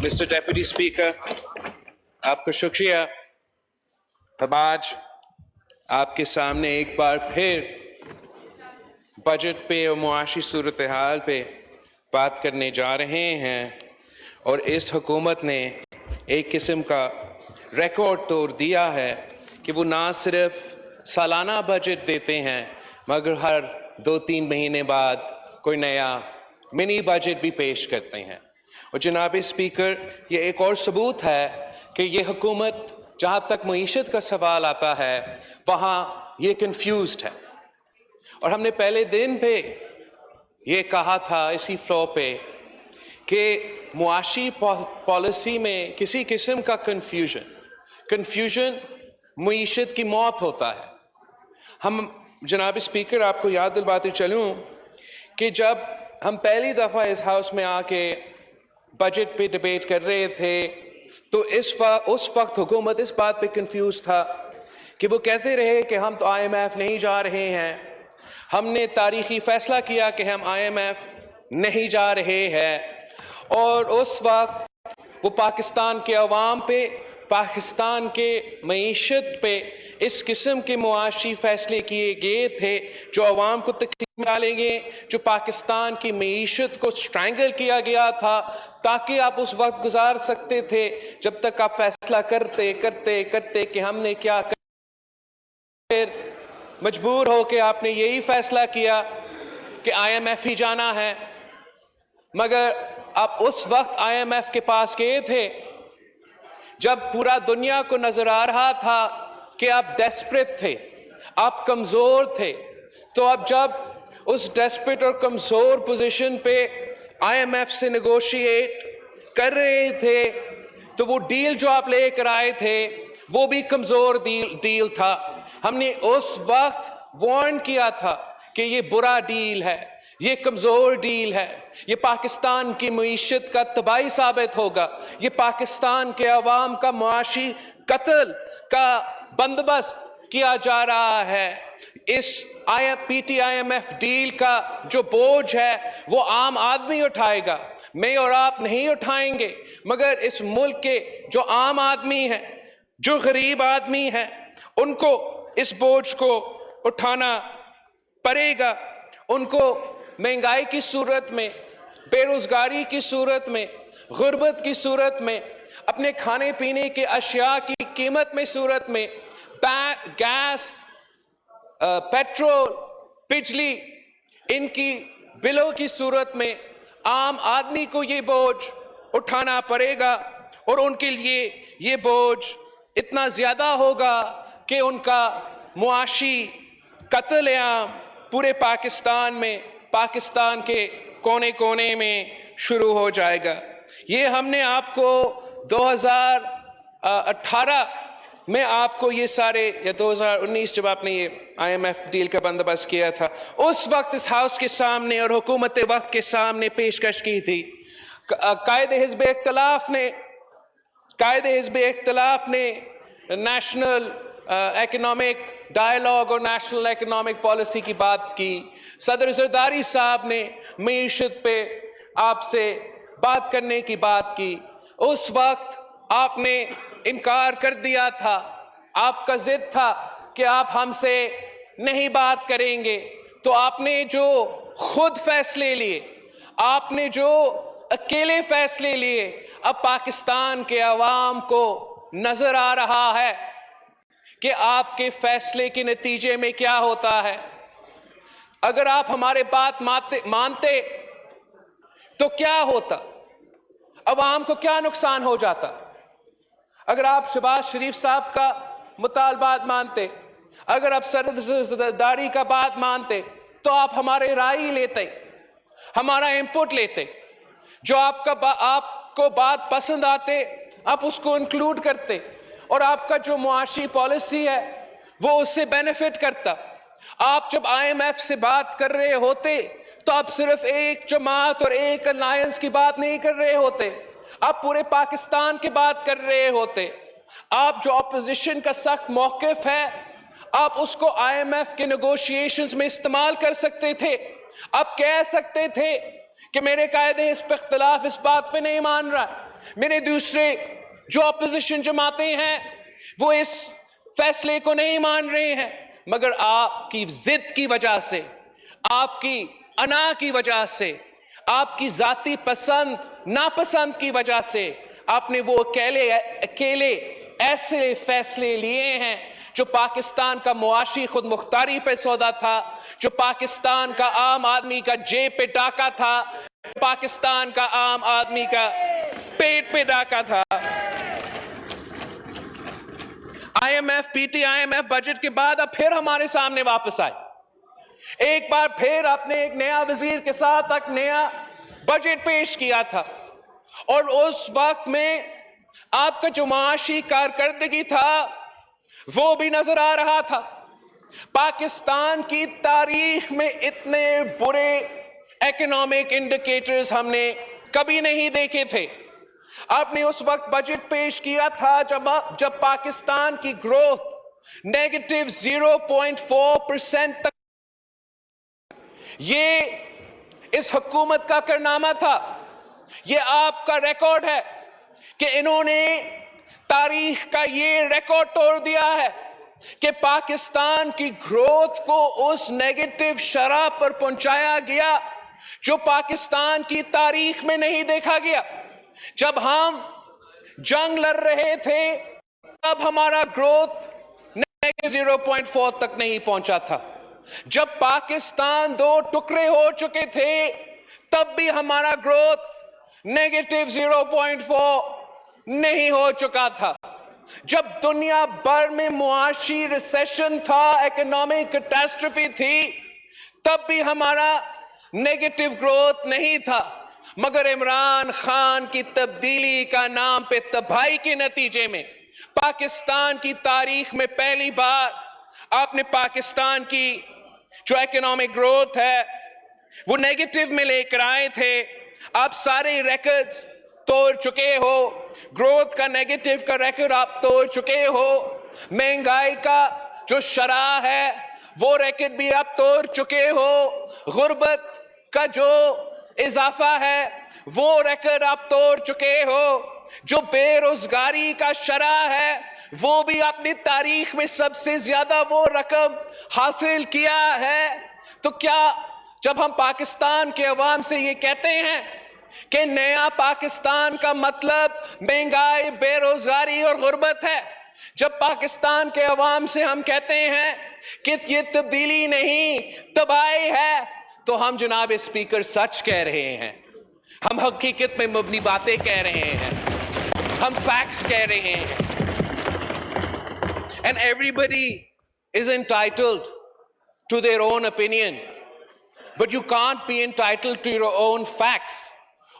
Mister deputy speaker, آپ کا شکریہ۔ ہم آج آپ کے سامنے ایک بار پھر بجٹ پہ اور معاشی صورتحال پہ بات کرنے جا رہے ہیں، اور اس حکومت نے ایک قسم کا ریکارڈ توڑ دیا ہے کہ وہ نہ صرف سالانہ بجٹ دیتے ہیں مگر ہر 2-3 مہینے بعد کوئی نیا منی بجٹ بھی پیش کرتے ہیں۔ اور جناب اسپیکر، یہ ایک اور ثبوت ہے کہ یہ حکومت جہاں تک معیشت کا سوال آتا ہے وہاں یہ کنفیوزڈ ہے۔ اور ہم نے پہلے دن پہ یہ کہا تھا اسی فلور پہ کہ معاشی پالیسی میں کسی قسم کا کنفیوژن معیشت کی موت ہوتا ہے۔ ہم جناب اسپیکر آپ کو یاد دلواتے چلوں کہ جب ہم پہلی دفعہ اس ہاؤس میں آ کے بجٹ پہ ڈیبیٹ کر رہے تھے تو اس وقت حکومت اس بات پہ کنفیوز تھا کہ وہ کہتے رہے کہ ہم تو IMF نہیں جا رہے ہیں، ہم نے تاریخی فیصلہ کیا کہ ہم IMF نہیں جا رہے ہیں، اور اس وقت وہ پاکستان کے عوام پہ، پاکستان کے معیشت پہ اس قسم کے معاشی فیصلے کیے گئے تھے جو عوام کو تکلیف میں ڈالیں گے، جو پاکستان کی معیشت کو سٹرینگل کیا گیا تھا تاکہ آپ اس وقت گزار سکتے تھے جب تک آپ فیصلہ کرتے کہ ہم نے کیا کر، پھر مجبور ہو کے آپ نے یہی فیصلہ کیا کہ IMF ہی جانا ہے۔ مگر آپ اس وقت IMF کے پاس گئے تھے جب پورا دنیا کو نظر آ رہا تھا کہ آپ ڈیسپریٹ تھے، آپ کمزور تھے، تو اب جب اس ڈیسپریٹ اور کمزور پوزیشن پہ IMF سے نیگوشیٹ کر رہے تھے تو وہ ڈیل جو آپ لے کر آئے تھے وہ بھی کمزور ڈیل تھا۔ ہم نے اس وقت وارن کیا تھا کہ یہ برا ڈیل ہے، یہ کمزور ڈیل ہے، یہ پاکستان کی معیشت کا تباہی ثابت ہوگا، یہ پاکستان کے عوام کا معاشی قتل کا بندوبست کیا جا رہا ہے۔ اس PTIMF ڈیل کا جو بوجھ ہے وہ عام آدمی اٹھائے گا، میں اور آپ نہیں اٹھائیں گے، مگر اس ملک کے جو عام آدمی ہیں، جو غریب آدمی ہیں، ان کو اس بوجھ کو اٹھانا پڑے گا۔ ان کو مہنگائی کی صورت میں، بے روزگاری کی صورت میں، غربت کی صورت میں، اپنے کھانے پینے کے اشیاء کی قیمت میں صورت میں، گیس، پیٹرول، بجلی، ان کی بلوں کی صورت میں عام آدمی کو یہ بوجھ اٹھانا پڑے گا، اور ان کے لیے یہ بوجھ اتنا زیادہ ہوگا کہ ان کا معاشی قتل عام پورے پاکستان میں، پاکستان کے کونے کونے میں شروع ہو جائے گا۔ یہ ہم نے آپ کو 2018 میں آپ کو یہ سارے، یا 2019 جب آپ نے یہ IMF ڈیل کا بندوبست کیا تھا، اس وقت اس ہاؤس کے سامنے اور حکومت وقت کے سامنے پیشکش کی تھی۔ قائد حزب اختلاف نے نیشنل اکنامک ڈائیلاگ اور نیشنل اکنامک پالیسی کی بات کی، صدر زرداری صاحب نے معیشت پہ آپ سے بات کرنے کی بات کی، اس وقت آپ نے انکار کر دیا تھا، آپ کا ضد تھا کہ آپ ہم سے نہیں بات کریں گے، تو آپ نے جو خود فیصلے لیے، آپ نے جو اکیلے فیصلے لیے، اب پاکستان کے عوام کو نظر آ رہا ہے کہ آپ کے فیصلے کے نتیجے میں کیا ہوتا ہے۔ اگر آپ ہمارے بات مانتے تو کیا ہوتا، عوام کو کیا نقصان ہو جاتا؟ اگر آپ شہباز شریف صاحب کا مطالبات مانتے، اگر آپ صدر زرداری کا بات مانتے تو آپ ہمارے رائے لیتے، ہمارا انپٹ لیتے، جو آپ کو بات پسند آتے آپ اس کو انکلوڈ کرتے، اور آپ کا جو معاشی پالیسی ہے وہ اس سے بینیفٹ کرتا۔ آپ جب IMF سے بات کر رہے ہوتے تو آپ صرف ایک جماعت اور ایک الائنس کی بات نہیں کر رہے ہوتے، آپ پورے پاکستان کی بات کر رہے ہوتے۔ آپ جو اپوزیشن کا سخت موقف ہے آپ اس کو IMF کے نیگوشیشنز میں استعمال کر سکتے تھے، آپ کہہ سکتے تھے کہ میرے قائد حزب اختلاف اس بات پہ نہیں مان رہا میرے دوسرے جو اپوزیشن جماعتیں ہیں وہ اس فیصلے کو نہیں مان رہے ہیں، مگر آپ کی ضد کی وجہ سے، آپ کی انا کی وجہ سے، آپ کی ذاتی پسند ناپسند کی وجہ سے آپ نے وہ اکیلے ایسے فیصلے لیے ہیں جو پاکستان کا معاشی خود مختاری پہ سودا تھا، جو پاکستان کا عام آدمی کا جیب پہ ڈاکہ تھا، پاکستان کا عام آدمی کا پیٹ پہ ڈاکہ تھا۔ I M F, P T I M F budget کے بعد اب پھر ہمارے سامنے واپس آئے، ایک بار پھر آپ نے ایک نیا وزیر کے ساتھ ایک نیا بجٹ پیش کیا تھا، اور اس وقت میں آپ کا جو معاشی کارکردگی تھا وہ بھی نظر آ رہا تھا۔ پاکستان کی تاریخ میں اتنے برے اکنامک انڈیکیٹرز ہم نے کبھی نہیں دیکھے تھے۔ آپ نے اس وقت بجٹ پیش کیا تھا جب پاکستان کی گروتھ نیگیٹو 0.4% تک، یہ اس حکومت کا کارنامہ تھا، یہ آپ کا ریکارڈ ہے کہ انہوں نے تاریخ کا یہ ریکارڈ توڑ دیا ہے کہ پاکستان کی گروتھ کو اس نیگیٹو شرح پر پہنچایا گیا جو پاکستان کی تاریخ میں نہیں دیکھا گیا۔ جب ہم جنگ لڑ رہے تھے تب ہمارا گروتھ نیگیٹو 0.4 تک نہیں پہنچا تھا، جب پاکستان دو ٹکڑے ہو چکے تھے تب بھی ہمارا گروتھ نیگیٹو 0.4 نہیں ہو چکا تھا، جب دنیا بھر میں معاشی ریسیشن تھا، اکنامک کیٹاسٹرفی تھی، تب بھی ہمارا نیگیٹو گروتھ نہیں تھا، مگر عمران خان کی تبدیلی کا نام پہ تباہی کے نتیجے میں پاکستان کی تاریخ میں پہلی بار آپ نے پاکستان کی جو اکنامک گروتھ ہے وہ نیگیٹو میں لے کر آئے تھے۔ آپ سارے ریکارڈز توڑ چکے ہو، گروتھ کا نیگیٹو کا ریکارڈ آپ توڑ چکے ہو، مہنگائی کا جو شرح ہے وہ ریکارڈ بھی آپ توڑ چکے ہو، غربت کا جو اضافہ ہے وہ ریکارڈ آپ توڑ چکے ہو، جو بے روزگاری کا شرح ہے وہ بھی اپنی تاریخ میں سب سے زیادہ وہ رقم حاصل کیا ہے۔ تو کیا جب ہم پاکستان کے عوام سے یہ کہتے ہیں کہ نیا پاکستان کا مطلب مہنگائی، بے روزگاری اور غربت ہے، جب پاکستان کے عوام سے ہم کہتے ہیں کہ یہ تبدیلی نہیں تباہی ہے، تو ہم جناب اسپیکر سچ کہہ رہے ہیں، ہم حقیقت میں مبنی باتیں کہہ رہے ہیں، ہم فیکٹس کہہ رہے ہیں۔ And everybody is entitled to their own opinion, but you can't be entitled to your own facts.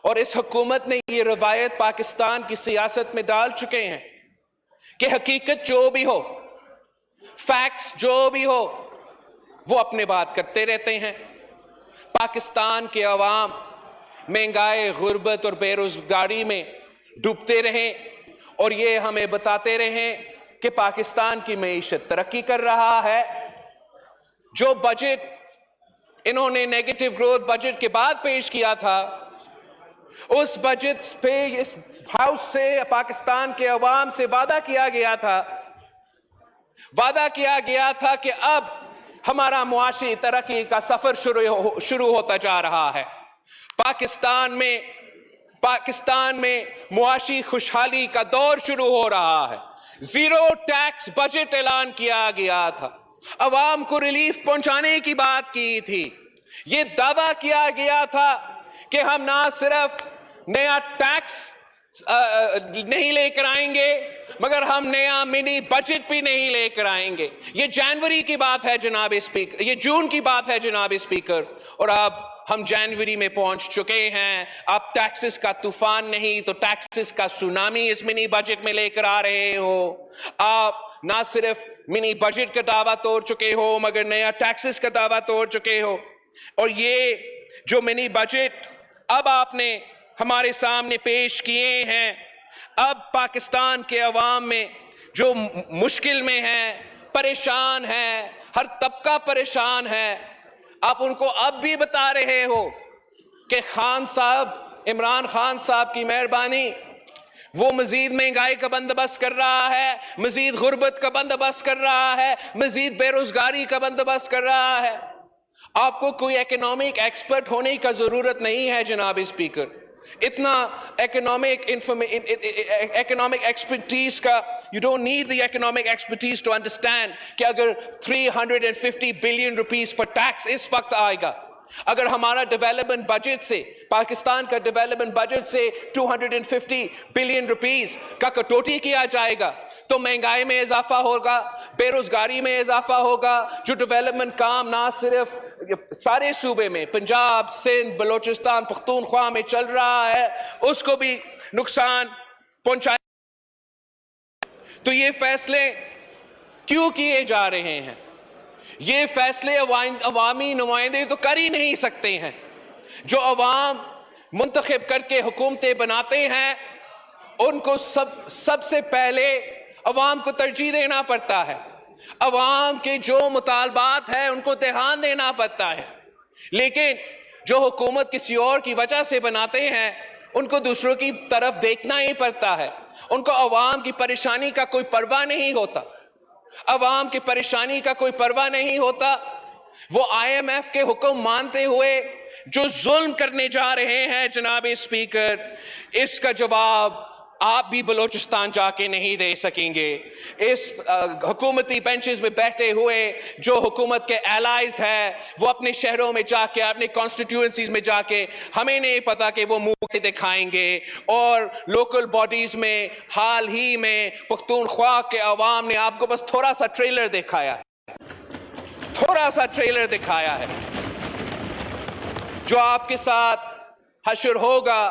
اور اس حکومت نے یہ روایت پاکستان کی سیاست میں ڈال چکے ہیں کہ حقیقت جو بھی ہو، فیکٹس جو بھی ہو، وہ اپنے بات کرتے رہتے ہیں۔ پاکستان کے عوام مہنگائی، غربت اور بے روزگاری میں ڈوبتے رہیں اور یہ ہمیں بتاتے رہیں کہ پاکستان کی معیشت ترقی کر رہا ہے۔ جو بجٹ انہوں نے نیگیٹو گروتھ بجٹ کے بعد پیش کیا تھا، اس بجٹ پہ اس ہاؤس سے پاکستان کے عوام سے وعدہ کیا گیا تھا کہ اب ہمارا معاشی ترقی کا سفر شروع ہوتا جا رہا ہے، پاکستان میں معاشی خوشحالی کا دور شروع ہو رہا ہے، زیرو ٹیکس بجٹ اعلان کیا گیا تھا، عوام کو ریلیف پہنچانے کی بات کی تھی، یہ دعویٰ کیا گیا تھا کہ ہم نہ صرف نیا ٹیکس نہیں لے کر آئیں گے مگر ہم نیا منی بجٹ بھی نہیں لے کر آئیں گے۔ یہ جنوری کی بات ہے جناب اسپیکر، یہ جون کی بات ہے جناب اسپیکر، اور اب ہم جنوری میں پہنچ چکے ہیں۔ آپ ٹیکسز کا طوفان نہیں تو ٹیکسز کا سونامی اس منی بجٹ میں لے کر آ رہے ہو۔ آپ نہ صرف منی بجٹ کا دعویٰ توڑ چکے ہو مگر نیا ٹیکسز کا دعویٰ توڑ چکے ہو، اور یہ جو منی بجٹ اب آپ نے ہمارے سامنے پیش کیے ہیں، اب پاکستان کے عوام میں جو مشکل میں ہیں، پریشان ہیں، ہر طبقہ پریشان ہے، آپ ان کو اب بھی بتا رہے ہو کہ خان صاحب، عمران خان صاحب کی مہربانی وہ مزید مہنگائی کا بندوبست کر رہا ہے، مزید غربت کا بندوبست کر رہا ہے، مزید بے روزگاری کا بندوبست کر رہا ہے۔ آپ کو کوئی اکنامک ایکسپرٹ ہونے کا ضرورت نہیں ہے جناب اسپیکر، اتنا اکنامک ایکسپرٹیز کا you don't need the economic expertise to understand کہ اگر 350 بلین روپیز پر ٹیکس اس وقت آئے گا، اگر ہمارا ڈیولپمنٹ بجٹ سے، پاکستان کا ڈیولپمنٹ بجٹ سے 250 بلین روپیز کا کٹوتی کیا جائے گا تو مہنگائی میں اضافہ ہوگا، بے روزگاری میں اضافہ ہوگا، جو ڈیولپمنٹ کام نہ صرف سارے صوبے میں، پنجاب، سندھ، بلوچستان، پختونخوا میں چل رہا ہے، اس کو بھی نقصان پہنچائے۔ تو یہ فیصلے کیوں کیے جا رہے ہیں؟ یہ فیصلے عوامی نمائندے تو کر ہی نہیں سکتے ہیں۔ جو عوام منتخب کر کے حکومتیں بناتے ہیں ان کو سب سے پہلے عوام کو ترجیح دینا پڑتا ہے، عوام کے جو مطالبات ہیں ان کو دھیان دینا پڑتا ہے، لیکن جو حکومت کسی اور کی وجہ سے بناتے ہیں ان کو دوسروں کی طرف دیکھنا ہی پڑتا ہے، ان کو عوام کی پریشانی کا کوئی پرواہ نہیں ہوتا، عوام کی پریشانی کا کوئی پرواہ نہیں ہوتا۔ وہ آئی ایم ایف کے حکم مانتے ہوئے جو ظلم کرنے جا رہے ہیں جناب اسپیکر، اس کا جواب آپ بھی بلوچستان جا کے نہیں دے سکیں گے۔ اس حکومتی بینچز میں بیٹھے ہوئے جو حکومت کے ایلائز ہیں وہ اپنے شہروں میں جا کے، اپنے کانسٹیٹیوئنسیز میں جا کے ہمیں نہیں پتا کہ وہ منہ سے دکھائیں گے، اور لوکل باڈیز میں حال ہی میں پختونخوا کے عوام نے آپ کو بس تھوڑا سا ٹریلر دکھایا ہے، تھوڑا سا ٹریلر دکھایا ہے۔ جو آپ کے ساتھ حشر ہوگا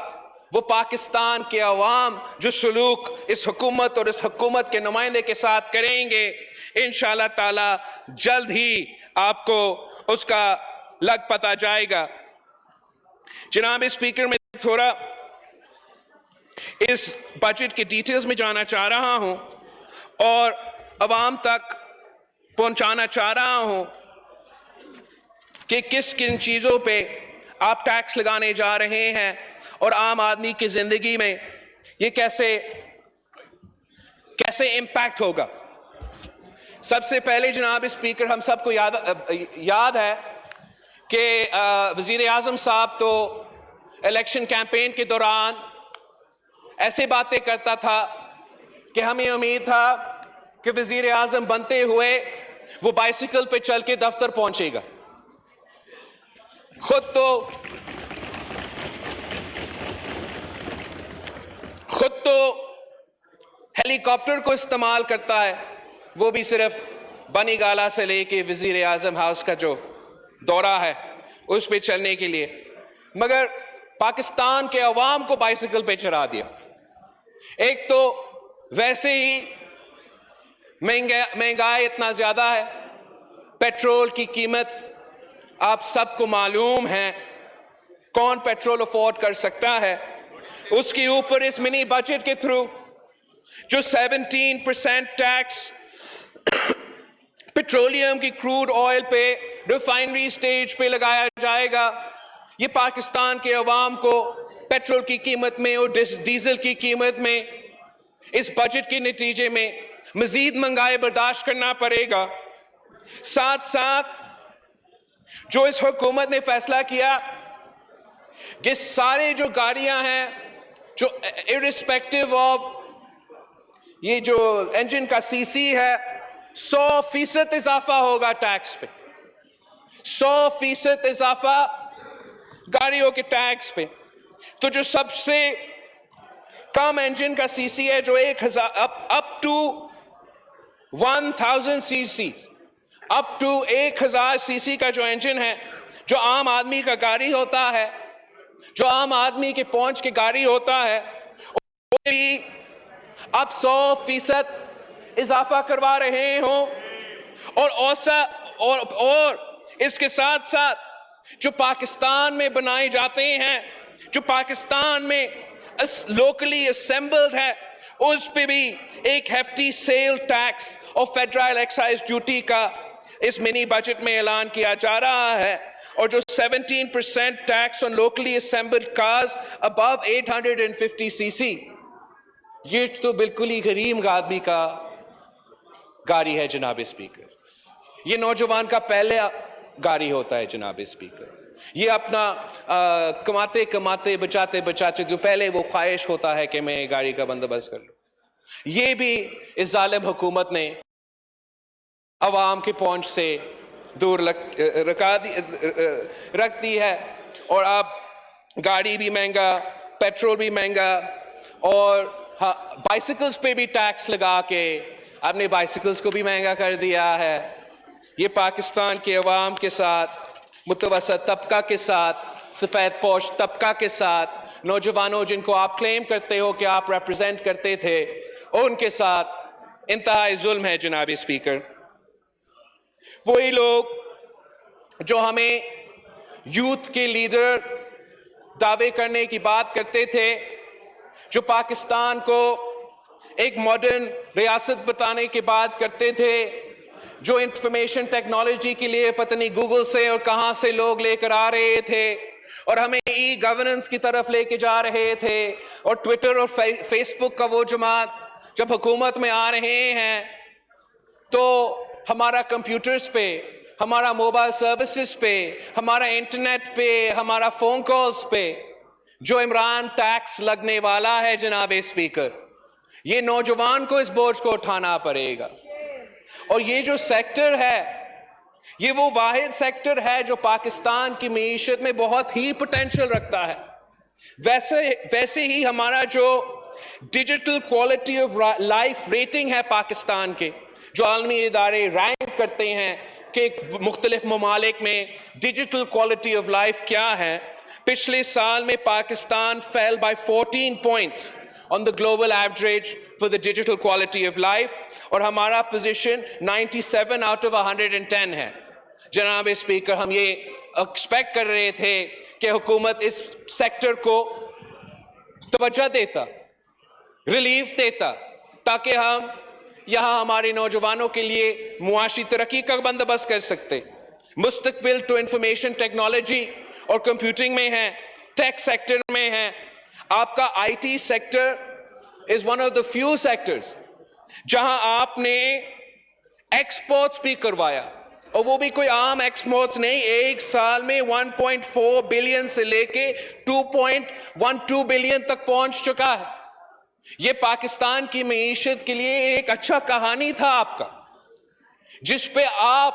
وہ پاکستان کے عوام جو سلوک اس حکومت اور اس حکومت کے نمائندے کے ساتھ کریں گے، انشاءاللہ تعالی جلد ہی آپ کو اس کا لگ پتہ جائے گا۔ جناب اسپیکر، میں تھوڑا اس بجٹ کے ڈیٹیلز میں جانا چاہ رہا ہوں اور عوام تک پہنچانا چاہ رہا ہوں کہ کن چیزوں پہ آپ ٹیکس لگانے جا رہے ہیں اور عام آدمی کی زندگی میں یہ کیسے امپیکٹ ہوگا۔ سب سے پہلے جناب اسپیکر، ہم سب کو یاد ہے کہ وزیر اعظم صاحب تو الیکشن کیمپین کے دوران ایسے باتیں کرتا تھا کہ ہمیں امید تھا کہ وزیر اعظم بنتے ہوئے وہ بائسیکل پہ چل کے دفتر پہنچے گا، خود تو ہیلی کاپٹر کو استعمال کرتا ہے، وہ بھی صرف بنی گالا سے لے کے وزیر اعظم ہاؤس کا جو دورہ ہے اس پہ چلنے کے لیے، مگر پاکستان کے عوام کو بائسیکل پہ چڑھا دیا۔ ایک تو ویسے ہی مہنگائی اتنا زیادہ ہے، پیٹرول کی قیمت آپ سب کو معلوم ہے، کون پیٹرول افورڈ کر سکتا ہے، اس کے اوپر اس منی بجٹ کے تھرو جو 17% ٹیکس پیٹرولیم کی کروڈ آئل پہ ریفائنری سٹیج پہ لگایا جائے گا، یہ پاکستان کے عوام کو پیٹرول کی قیمت میں اور ڈیزل کی قیمت میں اس بجٹ کے نتیجے میں مزید مہنگائی برداشت کرنا پڑے گا۔ ساتھ ساتھ جو اس حکومت نے فیصلہ کیا کہ سارے جو گاڑیاں ہیں جو ارسپیکٹیو آف یہ جو انجن کا سی سی ہے 100% اضافہ ہوگا ٹیکس پہ، 100% اضافہ گاڑیوں کے ٹیکس پہ۔ تو جو سب سے کم انجن کا سی سی ہے جو 1000 up to 1000 C C, up to 1000 سی سی کا جو انجن ہے، جو عام آدمی کا گاڑی ہوتا ہے، جو عام آدمی کے پہنچ کے گاڑی ہوتا ہے، وہ بھی اب 100% اضافہ کروا رہے ہوں، اور اس کے ساتھ ساتھ جو پاکستان میں بنائے جاتے ہیں، جو پاکستان میں لوکلی اسمبلڈ ہے، اس پہ بھی ایک ہیفٹی سیل ٹیکس اور فیڈرل ایکسائز ڈیوٹی کا اس منی بجٹ میں اعلان کیا جا رہا ہے، اور جو 17% tax on locally assembled cars above 850 cc، یہ تو بالکل ہی غریب آدمی کا گاڑی ہے جناب اسپیکر. یہ نوجوان کا پہلے گاڑی ہوتا ہے جناب اسپیکر. یہ اپنا کماتے کماتے بچاتے بچاتے جو پہلے وہ خواہش ہوتا ہے کہ میں گاڑی کا بندوبست کر لوں. یہ بھی اس ظالم حکومت نے عوام کی پہنچ سے دور رکھ دی ہے. اور اب گاڑی بھی مہنگا, پیٹرول بھی مہنگا, اور بائسیکلز پہ بھی ٹیکس لگا کے آپ نے بائسیکلز کو بھی مہنگا کر دیا ہے. یہ پاکستان کے عوام کے ساتھ, متوسط طبقہ کے ساتھ, سفید پوش طبقہ کے ساتھ, نوجوانوں جن کو آپ کلیم کرتے ہو کہ آپ ریپرزینٹ کرتے تھے, ان کے ساتھ انتہائی ظلم ہے جناب اسپیکر. وہی لوگ جو ہمیں یوتھ کے لیڈر دعوے کرنے کی بات کرتے تھے, جو پاکستان کو ایک ماڈرن ریاست بتانے کی بات کرتے تھے, جو انفارمیشن ٹیکنالوجی کے لیے پتہ نہیں گوگل سے اور کہاں سے لوگ لے کر آ رہے تھے اور ہمیں ای گورننس کی طرف لے کے جا رہے تھے, اور ٹویٹر اور فیس بک کا وہ جماعت جب حکومت میں آ رہے ہیں تو ہمارا کمپیوٹرز پہ, ہمارا موبائل سروسز پہ, ہمارا انٹرنیٹ پہ, ہمارا فون کالز پہ جو عمران ٹیکس لگنے والا ہے جناب اسپیکر, یہ نوجوان کو اس بوجھ کو اٹھانا پڑے گا. اور یہ جو سیکٹر ہے, یہ وہ واحد سیکٹر ہے جو پاکستان کی معیشت میں بہت ہی پوٹینشل رکھتا ہے. ویسے ہی ہمارا جو digital quality of life rating ہے پاکستان کے, جو عالمی ادارے رینک کرتے ہیں کہ مختلف ممالک میں ڈیجیٹل کوالٹی آف لائف کیا ہے, پچھلے سال میں Pakistan fell by 14 points on the global average for the digital quality of life, اور ہمارا پوزیشن 97 out of 110 ہے. جناب اسپیکر, ہم یہ ایکسپیکٹ کر رہے تھے کہ حکومت اس سیکٹر کو توجہ دیتا, ریلیف دیتا, تاکہ ہم یہاں ہمارے نوجوانوں کے لیے معاشی ترقی کا بندوبست کر سکتے. مستقبل تو انفارمیشن ٹیکنالوجی اور کمپیوٹنگ میں ہے, ٹیک سیکٹر میں ہے. آپ کا I T sector is one of the few sectors جہاں آپ نے ایکسپورٹس بھی کروایا, اور وہ بھی کوئی عام ایکسپورٹس نہیں. ایک سال میں 1.4 بلین سے لے کے 2.12 بلین تک پہنچ چکا ہے. یہ پاکستان کی معیشت کے لیے ایک اچھا کہانی تھا آپ کا, جس پہ آپ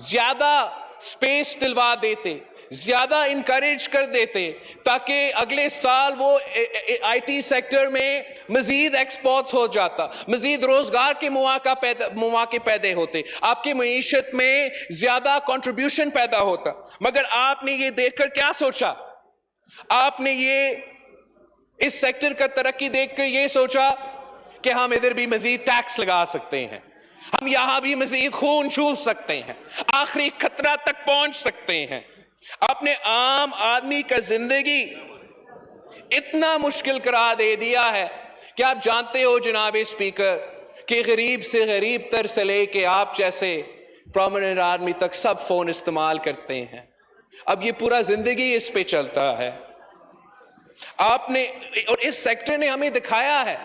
زیادہ سپیس دلوا دیتے, زیادہ انکریج کر دیتے, تاکہ اگلے سال وہ آئی ٹی سیکٹر میں مزید ایکسپورٹس ہو جاتا, مزید روزگار کے مواقع پیدا ہوتے, آپ کی معیشت میں زیادہ کنٹریبیوشن پیدا ہوتا. مگر آپ نے یہ دیکھ کر کیا سوچا؟ آپ نے یہ اس سیکٹر کا ترقی دیکھ کر یہ سوچا کہ ہم ادھر بھی مزید ٹیکس لگا سکتے ہیں, ہم یہاں بھی مزید خون چوس سکتے ہیں, آخری خطرہ تک پہنچ سکتے ہیں. آپ نے عام آدمی کا زندگی اتنا مشکل قرار دے دیا ہے کہ آپ جانتے ہو جناب اسپیکر کہ غریب سے غریب تر سے لے کے آپ جیسے پرومیننٹ آدمی تک سب فون استعمال کرتے ہیں. اب یہ پورا زندگی اس پہ چلتا ہے. آپ نے, اور اس سیکٹر نے ہمیں دکھایا ہے,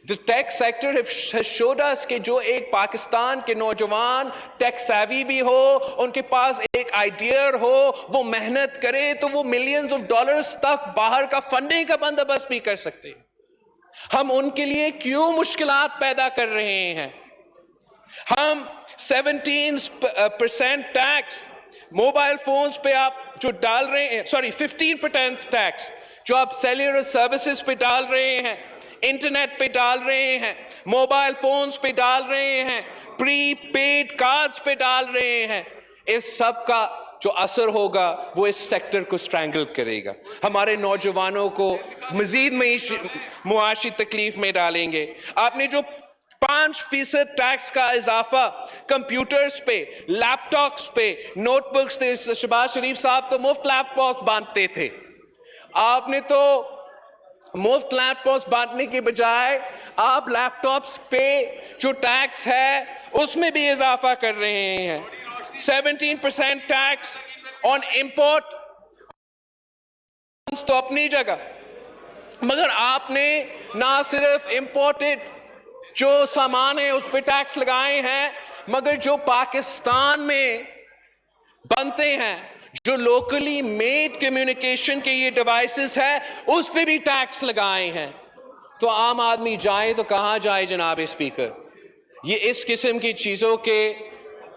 the tech sector has showed us کہ جو ایک پاکستان کے نوجوان ٹیک سیوی بھی ہو, ان کے پاس ایک آئیڈیا ہو, وہ محنت کرے تو وہ ملینز آف ڈالرز تک باہر کا فنڈنگ کا بندوبست بھی کر سکتے ہیں. ہم ان کے لیے کیوں مشکلات پیدا کر رہے ہیں؟ ہم 17% ٹیکس موبائل فونز پہ آپ جو ڈال رہے ہیں, 15% ٹیکس جو آپ سیلولر سروسز پہ ڈال رہے ہیں, انٹرنیٹ پہ ڈال رہے ہیں, موبائل فونز پہ ڈال رہے ہیں, پری پیڈ کارڈز پہ ڈال رہے ہیں, اس سب کا جو اثر ہوگا وہ اس سیکٹر کو سٹرینگل کرے گا, ہمارے نوجوانوں کو مزید معاشی تکلیف میں ڈالیں گے. آپ نے جو 5% ٹیکس کا اضافہ کمپیوٹرز پہ, لیپ ٹاپس پہ, نوٹ بکس تھے, شہباز شریف صاحب تو مفت لیپ ٹاپس بانٹتے تھے, آپ نے تو مفت لیپ ٹاپس بانٹنے کے بجائے آپ لیپ ٹاپس پہ جو ٹیکس ہے اس میں بھی اضافہ کر رہے ہیں. 17% ٹیکس آن امپورٹ تو اپنی جگہ, مگر آپ نے نہ صرف امپورٹڈ جو سامان ہے اس پہ ٹیکس لگائے ہیں، مگر جو پاکستان میں بنتے ہیں، جو لوکلی میڈ کمیونیکیشن کے یہ ڈیوائسز ہے، اس پہ بھی ٹیکس لگائے ہیں۔ تو عام آدمی جائے تو کہاں جائے جناب اسپیکر؟ یہ اس قسم کی چیزوں کے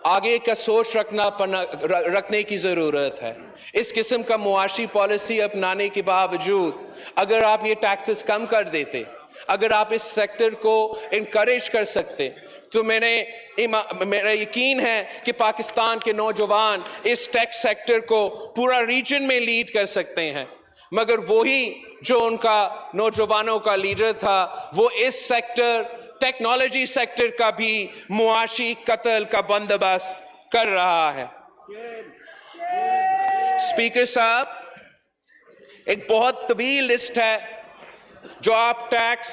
آگے کا سوچ رکھنے کی ضرورت ہے۔ اس قسم کا معاشی پالیسی اپنانے کے باوجود اگر آپ یہ ٹیکسز کم کر دیتے، اگر آپ اس سیکٹر کو انکریج کر سکتے، تو میرا یقین ہے کہ پاکستان کے نوجوان اس ٹیکس سیکٹر کو پورا ریجن میں لیڈ کر سکتے ہیں۔ مگر وہی جو ان کا نوجوانوں کا لیڈر تھا، وہ اس سیکٹر ٹیکنالوجی سیکٹر کا بھی معاشی قتل کا بندوبست کر رہا ہے۔ اسپیکر صاحب، ایک بہت طویل لسٹ ہے جو آپ ٹیکس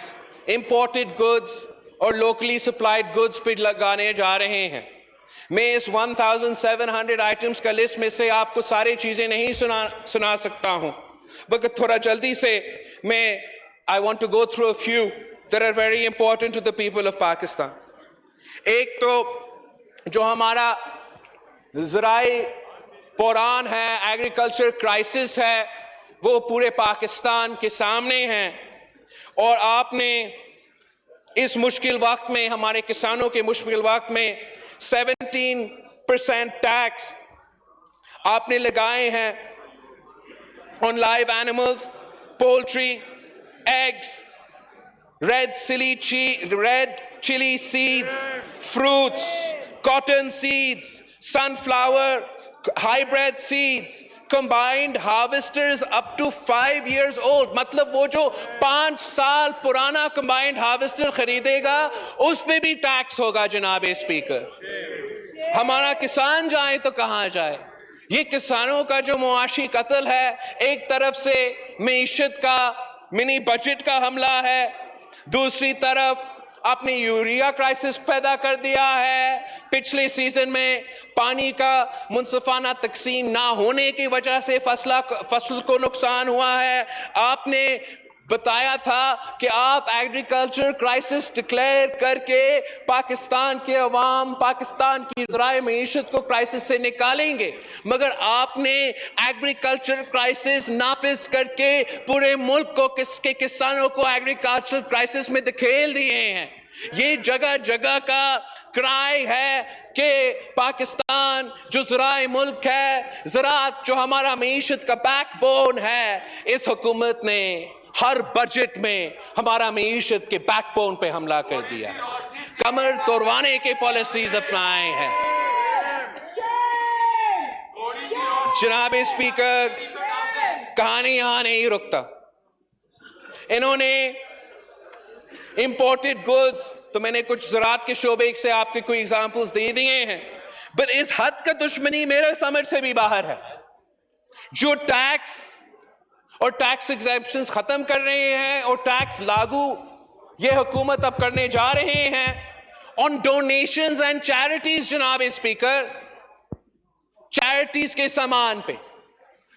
امپورٹڈ گڈز اور لوکلی سپلائڈ گڈز پہ لگانے جا رہے ہیں۔ میں اس 1700 آئٹمز کا لسٹ میں سے آپ کو ساری چیزیں نہیں سنا سکتا ہوں، بلکہ تھوڑا جلدی سے I want to go through a few that are very important to the people of Pakistan۔ ایک تو جو ہمارا زرعی بحران ہے، ایگریکلچر کرائسس ہے، وہ پورے پاکستان کے سامنے ہے، اور آپ نے اس مشکل وقت میں، ہمارے کسانوں کے مشکل وقت میں 17% ٹیکس آپ نے لگائے ہیں on live animals, poultry, eggs, red chili seeds, fruits, cotton seeds, sunflower, hybrid seeds, combined harvesters up to 5 years old۔ مطلب وہ جو 5 سال پرانا combined harvester خریدے گا، اس پہ بھی ٹیکس ہوگا جناب اسپیکر۔ ہمارا کسان جائے تو کہاں جائے؟ یہ کسانوں کا جو معاشی قتل ہے، ایک طرف سے معیشت کا منی بجٹ کا حملہ ہے، دوسری طرف آپ نے یوریا کرائسس پیدا کر دیا ہے۔ پچھلے سیزن میں پانی کا منصفانہ تقسیم نہ ہونے کی وجہ سے فصل کو نقصان ہوا ہے۔ آپ نے بتایا تھا کہ آپ ایگریکلچر کرائسس ڈکلیئر کر کے پاکستان کے عوام، پاکستان کی ذرائع معیشت کو کرائسس سے نکالیں گے، مگر آپ نے ایگریکلچر کرائسس نافذ کر کے پورے ملک کو کے کسانوں کو ایگریکلچر کرائسس میں دھکیل دیے ہیں۔ یہ جگہ جگہ کا کرائے ہے کہ پاکستان جو زرعی ملک ہے، زراعت جو ہمارا معیشت کا بیک بون ہے، اس حکومت نے ہر بجٹ میں ہمارا معیشت کے بیک بون پہ حملہ کر دیا، کمر توڑوانے کے پالیسیز اپنائے ہیں۔ جناب اسپیکر، کہانی یہاں نہیں رکتا۔ انہوں نے امپورٹڈ گڈز، تو میں نے کچھ زراعت کے شعبے سے آپ کے کوئی ایگزامپلز دے دیے ہیں، بٹ اس حد کا دشمنی میرے سمجھ سے بھی باہر ہے۔ جو ٹیکس اور ٹیکس ایگزیمپشنز ختم کر رہے ہیں اور ٹیکس لاگو یہ حکومت اب کرنے جا رہے ہیں آن ڈونیشنز اینڈ چیریٹیز۔ جناب اسپیکر، چیریٹیز کے سامان پہ،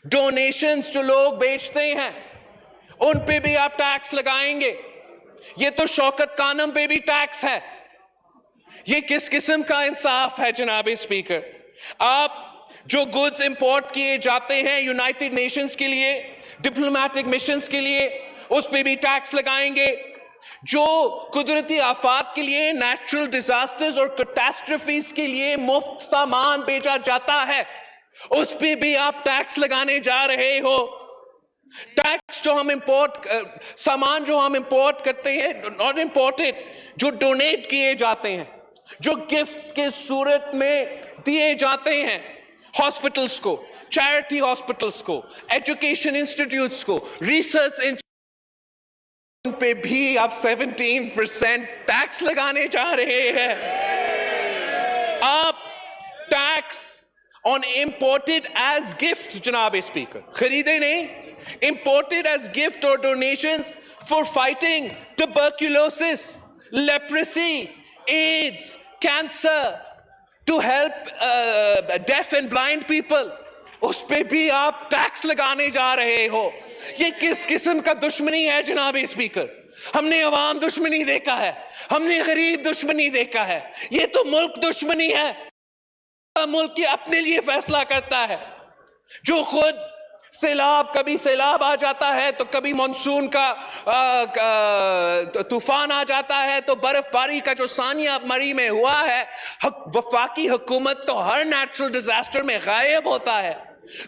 ڈونیشنز جو لوگ بیچتے ہیں ان پہ بھی آپ ٹیکس لگائیں گے۔ یہ تو شوکت خانم پہ بھی ٹیکس ہے۔ یہ کس قسم کا انصاف ہے جناب اسپیکر؟ آپ جو گڈز امپورٹ کیے جاتے ہیں یونائٹڈ نیشنز کے لیے، ڈپلومیٹک مشنز کے لیے، اس پہ بھی ٹیکس لگائیں گے۔ جو قدرتی آفات کے لیے، نیچرل ڈیزاسٹرز اور کیٹاسٹرفیز کے لیے مفت سامان بیچا جاتا ہے، اس پہ بھی آپ ٹیکس لگانے جا رہے ہو۔ ٹیکس جو ہم سامان جو ہم امپورٹ کرتے ہیں، ناٹ امپورٹڈ، جو ڈونیٹ کیے جاتے ہیں، جو گفٹ کے صورت میں دیے جاتے ہیں ہاسپٹلز کو، چیریٹی ہاسپٹلز کو، ایجوکیشن انسٹیٹیوٹس کو، ریسرچ ان پہ بھی آپ 17% ٹیکس لگانے جا رہے ہیں۔ آپ ٹیکس آن امپورٹڈ ایز گفٹ جناب اسپیکر، خریدے نہیں، imported as gift or donations for fighting tuberculosis, leprosy, AIDS, cancer, to help deaf and blind people. اس پہ بھی آپ ٹیکس لگانے جا رہے ہو. یہ کس قسم کا دشمنی ہے جناب اسپیکر؟ ہم نے عوام دشمنی دیکھا ہے, ہم نے غریب دشمنی دیکھا ہے, یہ تو ملک دشمنی ہے. ملک یہ اپنے لیے فیصلہ کرتا ہے, جو خود سیلاب, کبھی سیلاب آ جاتا ہے تو کبھی مانسون کا طوفان آ جاتا ہے, تو برف باری کا جو ثانیہ مری میں ہوا ہے, وفاقی حکومت تو ہر نیچرل ڈیزاسٹر میں غائب ہوتا ہے.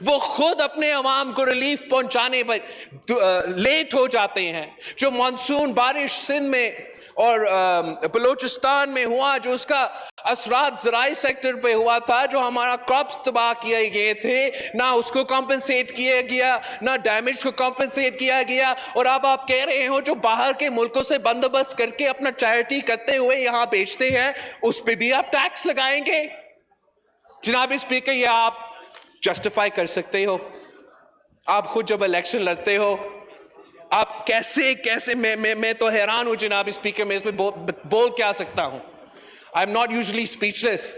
وہ خود اپنے عوام کو ریلیف پہنچانے پر لیٹ ہو جاتے ہیں. جو مانسون بارش سندھ میں اور بلوچستان میں ہوا, جو اس کا اثرات زراعی سیکٹر پہ ہوا تھا, جو ہمارا کراپس تباہ کیے گئے تھے, نہ اس کو کمپنسیٹ کیا گیا, نہ ڈیمیج کو کمپنسیٹ کیا گیا. اور اب آپ کہہ رہے ہو جو باہر کے ملکوں سے بندوبست کر کے اپنا چیریٹی کرتے ہوئے یہاں بیچتے ہیں, اس پہ بھی آپ ٹیکس لگائیں گے. جناب اسپیکر, یہ آپ جسٹیفائی کر سکتے ہو؟ آپ خود جب الیکشن لڑتے ہو آپ کیسے میں تو حیران ہوں جناب اسپیکر. میں اس پہ بول کیا سکتا ہوں؟ I am not usually speechless,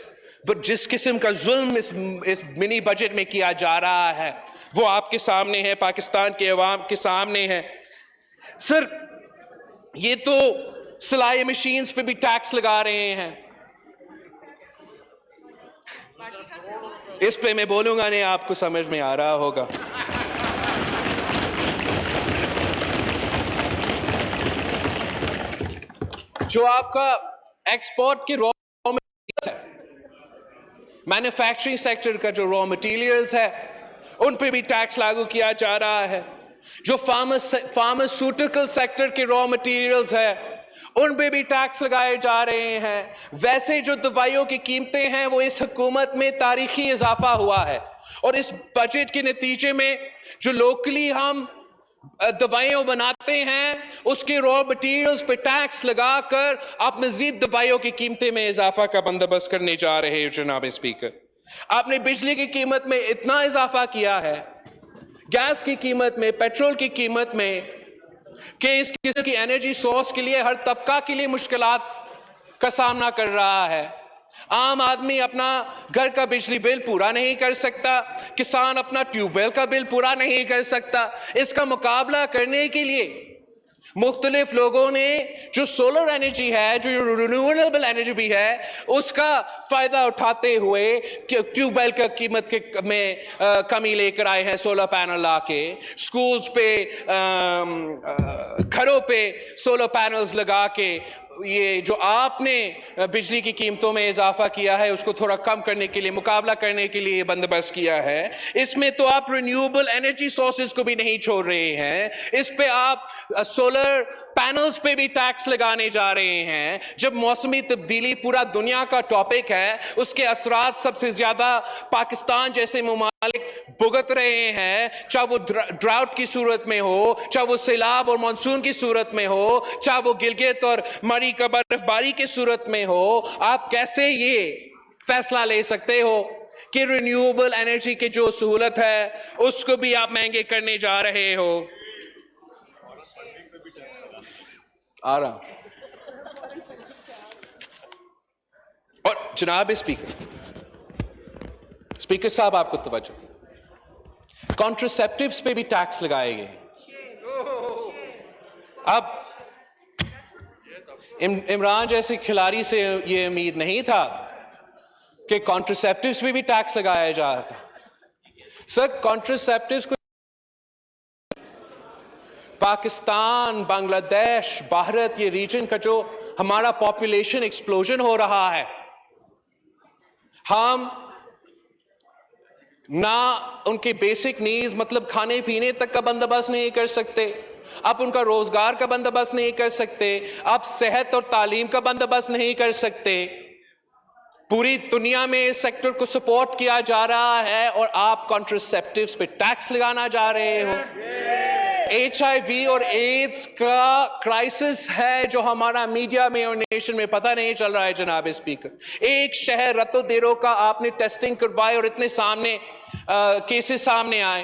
but جس قسم کا ظلم اس منی بجٹ میں کیا جا رہا ہے وہ آپ کے سامنے ہے, پاکستان کے عوام کے سامنے ہے. سر, یہ تو سلائی مشینز پہ بھی ٹیکس لگا رہے ہیں. اس پہ میں بولوں گا نہیں, آپ کو سمجھ میں آ رہا ہوگا. جو آپ کا ایکسپورٹ کی را مٹیریلز ہے, مینوفیکچرنگ سیکٹر کا جو را مٹیریلز ہے, ان پہ بھی ٹیکس لاگو کیا جا رہا ہے. جو فارماسیوٹیکل سیکٹر کے را مٹیریلز ہے, ان پہ بھی ٹیکس لگائے جا رہے ہیں. ویسے جو دوائیوں کی قیمتیں ہیں وہ اس حکومت میں تاریخی اضافہ ہوا ہے, اور اس بجٹ کے نتیجے میں جو لوکلی ہم دوائیوں بناتے ہیں اس کے را مٹیریلز پہ ٹیکس لگا کر آپ مزید دوائیوں کی قیمتیں میں اضافہ کا بندوبست کرنے جا رہے ہیں. جناب اسپیکر, آپ نے بجلی کی قیمت میں اتنا اضافہ کیا ہے, گیس کی قیمت میں, پیٹرول کی قیمت میں, کہ اس قسم کی انرجی سورس کے لیے ہر طبقہ کے لیے مشکلات کا سامنا کر رہا ہے. عام آدمی اپنا گھر کا بجلی بل پورا نہیں کر سکتا, کسان اپنا ٹیوب ویل کا بل پورا نہیں کر سکتا. اس کا مقابلہ کرنے کے لیے مختلف لوگوں نے جو سولر انرجی ہے, جو رینیویبل انرجی بھی ہے, اس کا فائدہ اٹھاتے ہوئے ٹیوب ویل کا قیمت میں کمی لے کر آئے ہیں. سولر پینل لا کے سکولز پہ, گھروں پہ سولر پینلز لگا کے یہ جو آپ نے بجلی کی قیمتوں میں اضافہ کیا ہے اس کو تھوڑا کم کرنے کے لیے, مقابلہ کرنے کے لیے بندوبست کیا ہے. اس میں تو آپ رینیویبل انرجی سورسز کو بھی نہیں چھوڑ رہے ہیں, اس پہ آپ سولر پینلز پہ بھی ٹیکس لگانے جا رہے ہیں. جب موسمی تبدیلی پورا دنیا کا ٹاپک ہے, اس کے اثرات سب سے زیادہ پاکستان جیسے ممالک بھگت رہے ہیں, چاہے وہ ڈراؤٹ کی صورت میں ہو, چاہے وہ سیلاب اور مانسون کی صورت میں ہو, چاہے وہ گلگت اور مری کا برف باری کی صورت میں ہو. آپ کیسے یہ فیصلہ لے سکتے ہو کہ رینیویبل انرجی کی جو سہولت ہے اس کو بھی آپ مہنگے کرنے جا رہے ہو؟ آ رہا. اور جناب اسپیکر صاحب, آپ کو توجہ, کانٹرسیپٹیوز پہ بھی ٹیکس لگائے گئے. اب عمران جیسے کھلاڑی سے یہ امید نہیں تھا کہ کانٹرسیپٹیوز پہ بھی ٹیکس لگایا جاتا. سر, کانٹرسیپٹیوز کو پاکستان, بنگلہ دیش, بھارت, یہ ریجن کا جو ہمارا پاپولیشن ایکسپلوژن ہو رہا ہے, ہم نہ ان کے بیسک نیڈز مطلب کھانے پینے تک کا بندوبست نہیں کر سکتے, آپ ان کا روزگار کا بندوبست نہیں کر سکتے, آپ صحت اور تعلیم کا بندوبست نہیں کر سکتے. پوری دنیا میں اس سیکٹر کو سپورٹ کیا جا رہا ہے اور آپ کانٹرسیپٹیوز پہ ٹیکس لگانا جا رہے ہو. HIV اور ایڈز کا کرائسس ہے جو ہمارا میڈیا میں اور نیشن میں پتہ نہیں چل رہا ہے. جناب اسپیکر, ایک شہر رتو دیرو کا آپ نے ٹیسٹنگ کروائے اور اتنے سامنے کیسز سامنے آئے.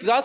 10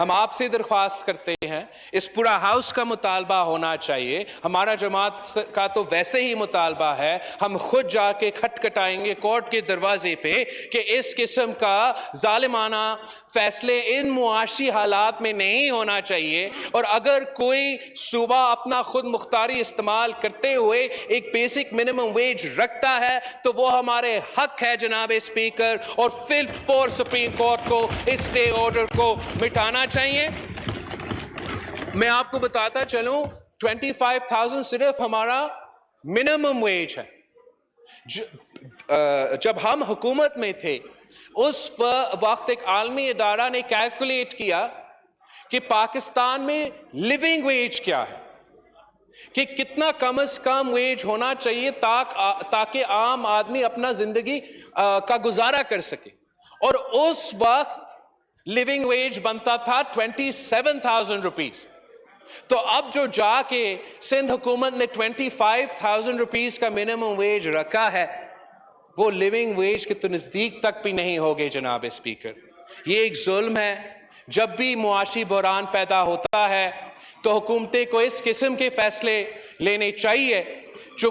ہم آپ سے درخواست کرتے ہیں اس پورا ہاؤس کا مطالبہ ہونا چاہیے. ہمارا جماعت کا تو ویسے ہی مطالبہ ہے, ہم خود جا کے کھٹکھٹائیں گے کورٹ کے دروازے پہ کہ اس قسم کا ظالمانہ فیصلے ان معاشی حالات میں نہیں ہونا چاہیے. اور اگر کوئی صوبہ اپنا خود مختاری استعمال کرتے ہوئے ایک بیسک منیمم ویج رکھتا ہے تو وہ ہمارے حق ہے جناب اسپیکر, اور فی الفور سپریم کورٹ کو اس اسٹے آرڈر کو مٹانا چاہیے. میں آپ کو بتاتا چلوں 25,000 صرف ہمارا منیمم ویج ہے. جب ہم حکومت میں تھے اس وقت ایک عالمی ادارہ نے کیلکولیٹ کیا کہ پاکستان میں لیونگ ویج کیا ہے, کہ کتنا کم از کم ویج ہونا چاہیے تاکہ عام آدمی اپنا زندگی کا گزارا کر سکے. اور اس وقت لیونگ ویج بنتا تھا 27,000 روپیز. تو اب جو جا کے سندھ حکومت نے 25,000 روپیز کا منیمم ویج رکھا ہے وہ لیونگ ویج کے تو نزدیک تک بھی نہیں ہوگے جناب اسپیکر. یہ ایک ظلم ہے. جب بھی معاشی بحران پیدا ہوتا ہے تو حکومتیں کو اس قسم کے فیصلے لینے چاہیے جو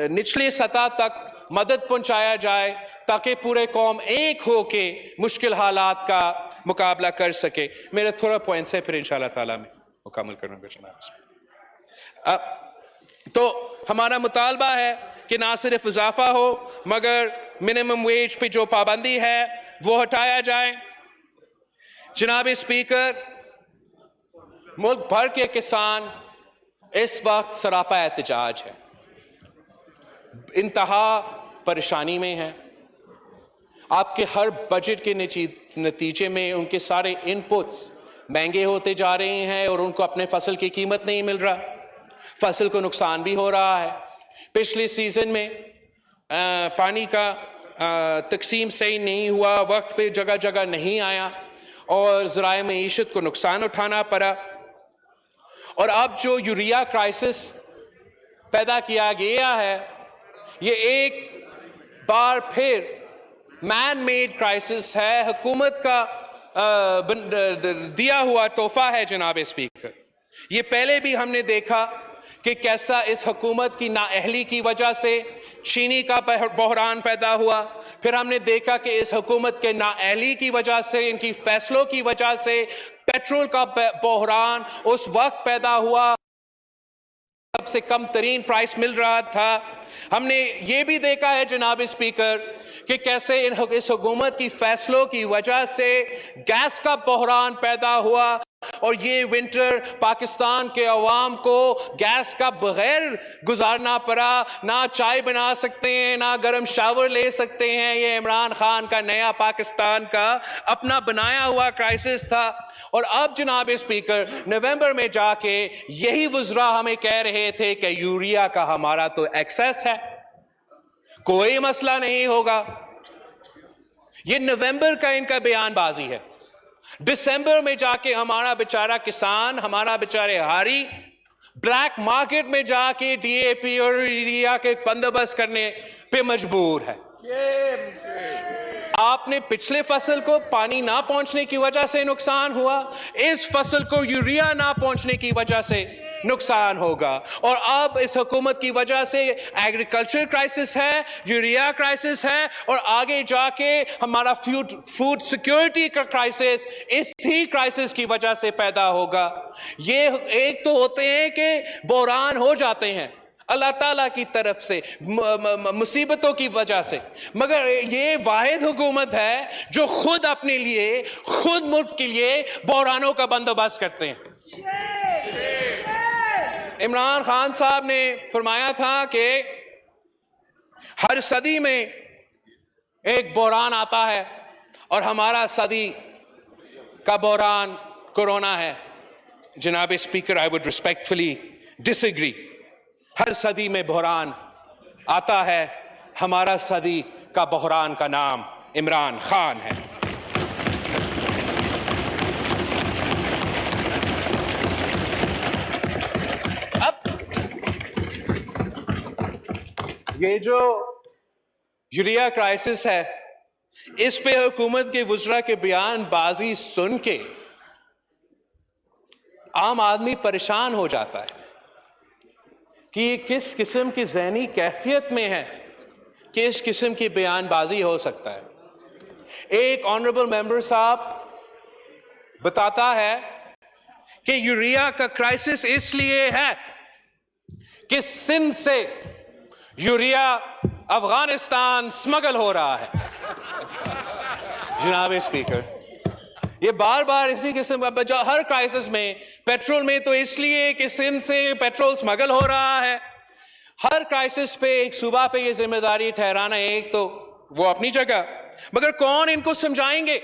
نچلے سطح تک مدد پہنچایا جائے تاکہ پورے قوم ایک ہو کے مشکل حالات کا مقابلہ کر سکے. میرا تھوڑا پوائنٹس ہے پھر انشاءاللہ تعالیٰ میں مکمل کروں گا جناب. تو ہمارا مطالبہ ہے کہ نہ صرف اضافہ ہو مگر منیمم ویج پہ جو پابندی ہے وہ ہٹایا جائے. جناب اسپیکر, ملک بھر کے کسان اس وقت سراپا احتجاج ہے, انتہا پریشانی میں ہے. آپ کے ہر بجٹ کے نتیجے میں ان کے سارے ان پٹس مہنگے ہوتے جا رہے ہیں اور ان کو اپنے فصل کی قیمت نہیں مل رہا, فصل کو نقصان بھی ہو رہا ہے. پچھلے سیزن میں پانی کا تقسیم صحیح نہیں ہوا, وقت پہ جگہ جگہ نہیں آیا اور ذرائع معیشت کو نقصان اٹھانا پڑا. اور اب جو یوریا کرائسس پیدا کیا گیا ہے یہ ایک بار پھر مین میڈ کرائسس ہے, حکومت کا دیا ہوا تحفہ ہے جناب اسپیکر. یہ پہلے بھی ہم نے دیکھا کہ کیسا اس حکومت کی نااہلی کی وجہ سے چینی کا بحران پیدا ہوا, پھر ہم نے دیکھا کہ اس حکومت کے نااہلی کی وجہ سے, ان کی فیصلوں کی وجہ سے پیٹرول کا بحران اس وقت پیدا ہوا سب سے کم ترین پرائس مل رہا تھا. ہم نے یہ بھی دیکھا ہے جناب اسپیکر کہ کیسے اس حکومت کی فیصلوں کی وجہ سے گیس کا بحران پیدا ہوا اور یہ ونٹر پاکستان کے عوام کو گیس کا بغیر گزارنا پڑا. نہ چائے بنا سکتے ہیں, نہ گرم شاور لے سکتے ہیں. یہ عمران خان کا نیا پاکستان کا اپنا بنایا ہوا کرائسس تھا. اور اب جناب اسپیکر نومبر میں جا کے یہی وزراء ہمیں کہہ رہے تھے کہ یوریا کا ہمارا تو ایکسیس ہے, کوئی مسئلہ نہیں ہوگا. یہ نومبر کا ان کا بیان بازی ہے. دسمبر میں جا کے ہمارا بیچارہ کسان, ہمارا بیچارے ہاری بلیک مارکیٹ میں جا کے ڈی اے پی اور یوریا کے بندوبست کرنے پہ مجبور ہے. آپ نے پچھلے فصل کو پانی نہ پہنچنے کی وجہ سے نقصان ہوا, اس فصل کو یوریا نہ پہنچنے کی وجہ سے نقصان ہوگا. اور اب اس حکومت کی وجہ سے ایگریکلچر کرائسس ہے, یوریا کرائسس ہے, اور آگے جا کے ہمارا فوڈ سیکیورٹی کا کرائسس اس ہی کرائسس کی وجہ سے پیدا ہوگا. یہ ایک تو ہوتے ہیں کہ بحران ہو جاتے ہیں اللہ تعالیٰ کی طرف سے مصیبتوں کی وجہ سے, مگر یہ واحد حکومت ہے جو خود اپنے لیے, خود ملک کے لیے بحرانوں کا بندوبست کرتے ہیں. عمران خان صاحب نے فرمایا تھا کہ ہر صدی میں ایک بحران آتا ہے اور ہمارا صدی کا بحران کورونا ہے. جناب speaker, I would respectfully disagree. ہر صدی میں بحران آتا ہے, ہمارا صدی کا بحران کا نام عمران خان ہے. اب یہ جو یوریا کرائسس ہے اس پہ حکومت کے وزراء کے بیان بازی سن کے عام آدمی پریشان ہو جاتا ہے کہ یہ کس قسم کی ذہنی کیفیت میں ہے کہ اس قسم کی بیان بازی ہو سکتا ہے. ایک آنریبل ممبر صاحب بتاتا ہے کہ یوریا کا کرائسس اس لیے ہے کہ سندھ سے یوریا افغانستان سمگل ہو رہا ہے. جناب اسپیکر، یہ بار بار اسی قسم کا ہر کرائسس میں، پیٹرول میں تو اس لیے کہ سندھ سے پیٹرول سمگل ہو رہا ہے. ہر کرائسس پہ ایک صوبہ پہ یہ ذمہ داری ٹھہرانا ایک تو وہ اپنی جگہ، مگر کون ان کو سمجھائیں گے؟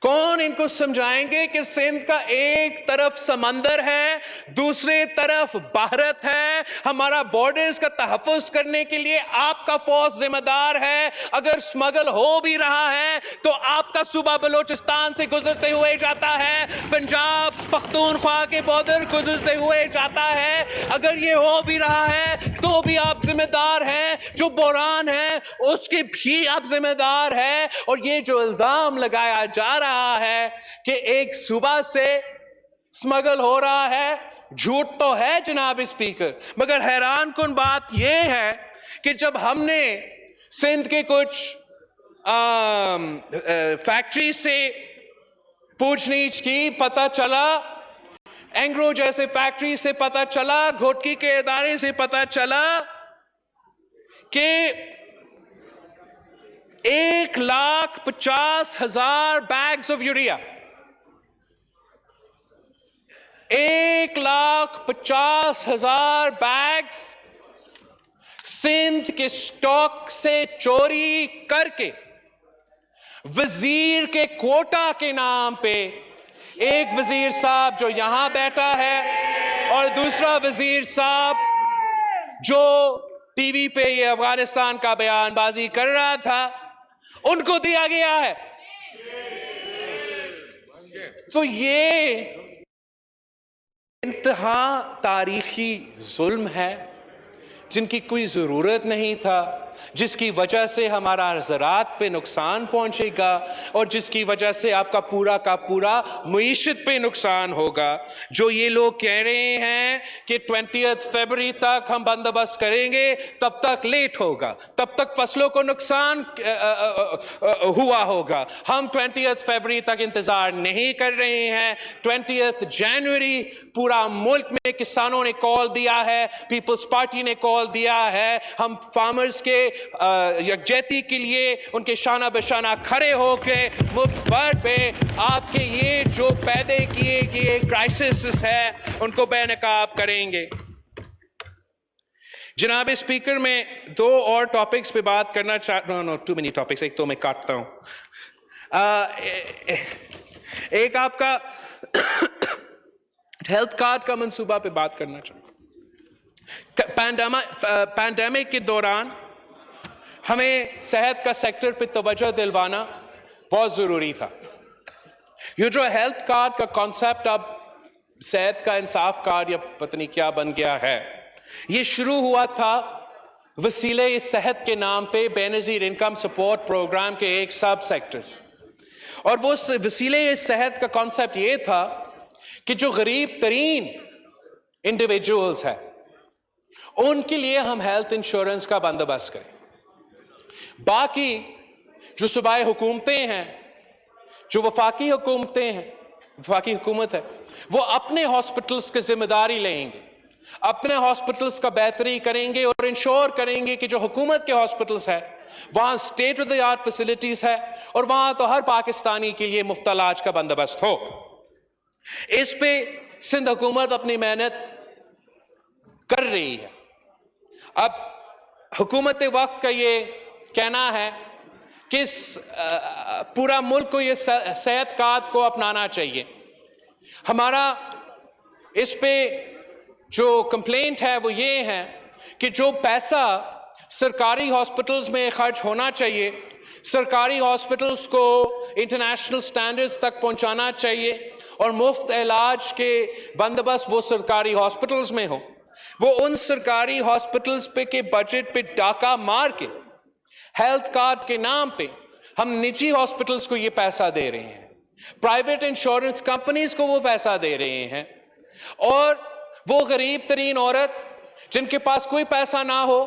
کون ان کو سمجھائیں گے کہ سندھ کا ایک طرف سمندر ہے، دوسرے طرف بھارت ہے، ہمارا بارڈرز کا تحفظ کرنے کے لیے آپ کا فوج ذمہ دار ہے. اگر سمگل ہو بھی رہا ہے تو آپ کا صوبہ بلوچستان سے گزرتے ہوئے جاتا ہے، پنجاب پختونخوا کے بارڈر گزرتے ہوئے جاتا ہے. اگر یہ ہو بھی رہا ہے تو بھی آپ ذمہ دار ہیں. جو بحران ہے اس کے بھی آپ ذمہ دار ہیں. اور یہ جو الزام لگایا جا رہا ہے کہ ایک صوبہ سے سمگل ہو رہا ہے، جھوٹ تو ہے جناب اسپیکر. مگر حیران کن بات یہ ہے کہ جب ہم نے سندھ کے کچھ فیکٹری سے پوچھ نیچھ کی، پتہ چلا اینگرو جیسے فیکٹری سے پتہ چلا، گھوٹکی کے ادارے سے پتہ چلا کہ 1,50,000 bags of urea, 1,50,000 bags Sindh کے سٹاک سے چوری کر کے وزیر کے کوٹا کے نام پہ، ایک وزیر صاحب جو یہاں بیٹھا ہے اور دوسرا وزیر صاحب جو ٹی وی پہ یہ افغانستان کا بیان بازی کر رہا تھا، ان کو دیا گیا ہے. تو یہ انتہا تاریخی ظلم ہے جن کی کوئی ضرورت نہیں تھا، جس کی وجہ سے ہمارا زراعت پہ نقصان پہنچے گا اور جس کی وجہ سے آپ کا پورا معیشت پہ نقصان ہوگا. جو یہ لوگ کہہ رہے ہیں کہ 20 فروری تک ہم بندوبست کریں گے، تب تک لیٹ ہوگا، تب تک فصلوں کو نقصان ہوا ہوگا. ہم 20 فروری تک انتظار نہیں کر رہے ہیں. 20 جنوری پورا ملک میں کسانوں نے کال دیا ہے، پیپلز پارٹی نے کال دیا ہے. ہم فارمرز کے یکجہتی کے لیے ان کے شانہ بشانہ کھڑے ہو کے مفت پہ آپ کے یہ جو پیدا کیے گئے کرائسس ہے ان کو بے نقاب کریں گے. جناب اسپیکر، میں 2 اور ٹاپکس پہ بات کرنا چاہتا ہوں. ٹو مینی ٹاپکس، ایک تو میں کاٹتا ہوں. ایک آپ کا ہیلتھ کارڈ کا منصوبہ پہ بات کرنا چاہتا ہوں. پینڈیمک کے دوران ہمیں صحت کا سیکٹر پہ توجہ دلوانا بہت ضروری تھا. یہ جو ہیلتھ کارڈ کا کانسیپٹ اب صحت کا انصاف کارڈ یا پتہ نہیں کیا بن گیا ہے، یہ شروع ہوا تھا وسیلہ صحت کے نام پہ بے نظیر انکم سپورٹ پروگرام کے ایک سب سیکٹر سے. اور وہ وسیلہ صحت کا کانسیپٹ یہ تھا کہ جو غریب ترین انڈیویجولز ہیں ان کے لیے ہم ہیلتھ انشورنس کا بندوبست کریں. باقی جو صوبائی حکومتیں ہیں، جو وفاقی حکومتیں ہیں، وفاقی حکومت ہے، وہ اپنے ہاسپٹلز کی ذمہ داری لیں گے، اپنے ہاسپٹلز کا بہتری کریں گے اور انشور کریں گے کہ جو حکومت کے ہاسپٹلز ہیں وہاں state of the art facilities ہے اور وہاں تو ہر پاکستانی کے لیے مفت علاج کا بندوبست ہو. اس پہ سندھ حکومت اپنی محنت کر رہی ہے. اب حکومت وقت کا یہ کہنا ہے کہ پورا ملک کو یہ صحت کارڈ کو اپنانا چاہیے. ہمارا اس پہ جو کمپلینٹ ہے وہ یہ ہے کہ جو پیسہ سرکاری ہاسپٹلز میں خرچ ہونا چاہیے، سرکاری ہاسپٹلز کو انٹرنیشنل سٹینڈرڈز تک پہنچانا چاہیے اور مفت علاج کے بندوبست وہ سرکاری ہاسپٹلز میں ہو، وہ ان سرکاری ہاسپٹلز پہ کے بجٹ پہ ڈاکہ مار کے ہیلتھ کارڈ کے نام پہ ہم نجی ہاسپٹلز کو یہ پیسہ دے رہے ہیں, پرائیویٹ انشورنس کمپنیز کو وہ پیسہ دے رہے ہیں, اور وہ غریب ترین عورت جن کے پاس کوئی پیسہ نہ ہو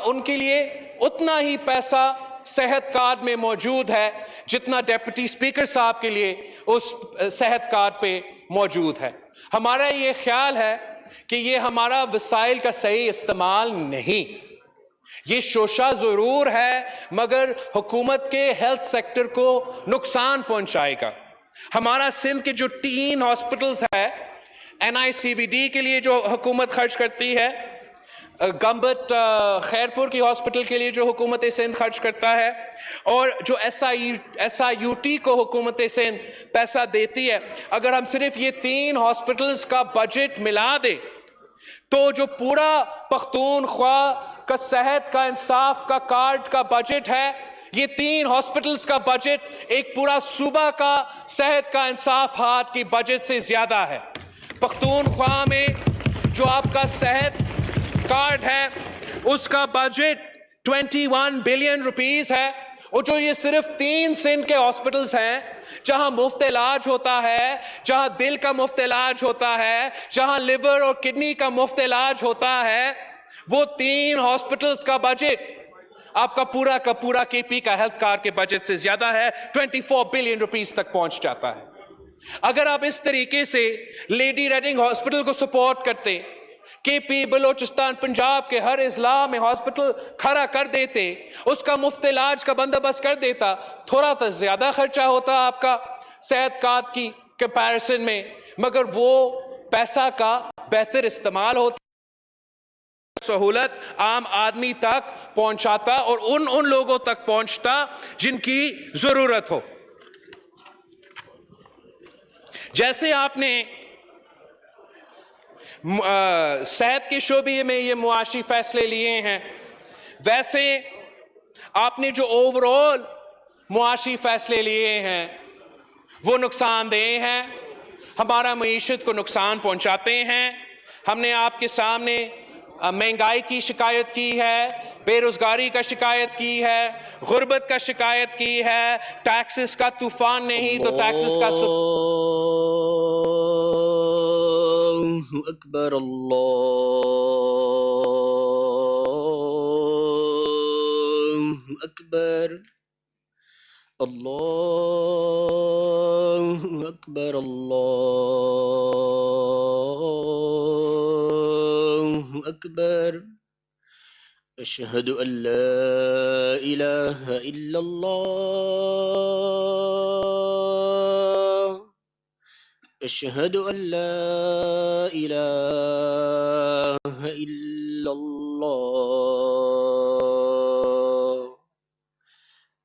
ان کے لیے اتنا ہی پیسہ صحت کارڈ میں موجود ہے جتنا ڈیپٹی اسپیکر صاحب کے لیے اس صحت کارڈ پہ موجود ہے. ہمارا یہ خیال ہے کہ یہ ہمارا وسائل کا صحیح استعمال نہیں, یہ شوشہ ضرور ہے مگر حکومت کے ہیلتھ سیکٹر کو نقصان پہنچائے گا. ہمارا سندھ کے جو 3 ہاسپٹلز ہے, NICBD کے لیے جو حکومت خرچ کرتی ہے, گمبت خیرپور کی ہاسپٹل کے لیے جو حکومت سندھ خرچ کرتا ہے, اور جو SIUT کو حکومت سندھ پیسہ دیتی ہے, اگر ہم صرف یہ 3 ہاسپٹلز کا بجٹ ملا دیں تو جو پورا پختونخوا کا صحت کا انصاف کا کارڈ کا بجٹ ہے, یہ 3 ہاسپٹلز کا بجٹ ایک پورا صوبہ کا صحت کا انصاف ہاتھ کی بجٹ سے زیادہ ہے. پختونخوا میں جو آپ کا صحت کارڈ ہے اس کا بجٹ 21 بلین روپیز ہے, اور جو یہ صرف 3 سندھ کے ہاسپٹلز ہیں جہاں مفت علاج ہوتا ہے, جہاں دل کا مفت علاج ہوتا ہے, جہاں لیور اور کڈنی کا مفت علاج ہوتا ہے, وہ 3 ہاسپٹلز کا بجٹ آپ کا پورا KP کا ہیلتھ کارڈ کے بجٹ سے زیادہ ہے, 24 بلین روپیز تک پہنچ جاتا ہے. اگر آپ اس طریقے سے لیڈی ریڈنگ ہاسپٹل کو سپورٹ کرتے, KP بلوچستان پنجاب کے ہر اضلاع میں ہاسپٹل کھڑا کر دیتے, اس کا مفت علاج کا بندوبست کر دیتا, تھوڑا تو زیادہ خرچہ ہوتا آپ کا صحت کارڈ کی کمپیریزن میں, مگر وہ پیسہ کا بہتر استعمال ہوتا, سہولت عام آدمی تک پہنچاتا اور ان لوگوں تک پہنچتا جن کی ضرورت ہو. جیسے آپ نے صحت کے شعبے میں یہ معاشی فیصلے لیے ہیں, ویسے آپ نے جو اوور آل معاشی فیصلے لیے ہیں وہ نقصان دہ ہیں, ہمارا معیشت کو نقصان پہنچاتے ہیں. ہم نے آپ کے سامنے مہنگائی کی شکایت کی ہے, بے روزگاری کا شکایت کی ہے, غربت کا شکایت کی ہے, ٹیکسز کا طوفان نہیں تو ٹیکسز کا اللہ اکبر, اللہ اکبر, اللہ اکبر, اللہ اکبر. اشہد ان لا الہ الا اللہ, اشہد ان لا الہ الا اللہ,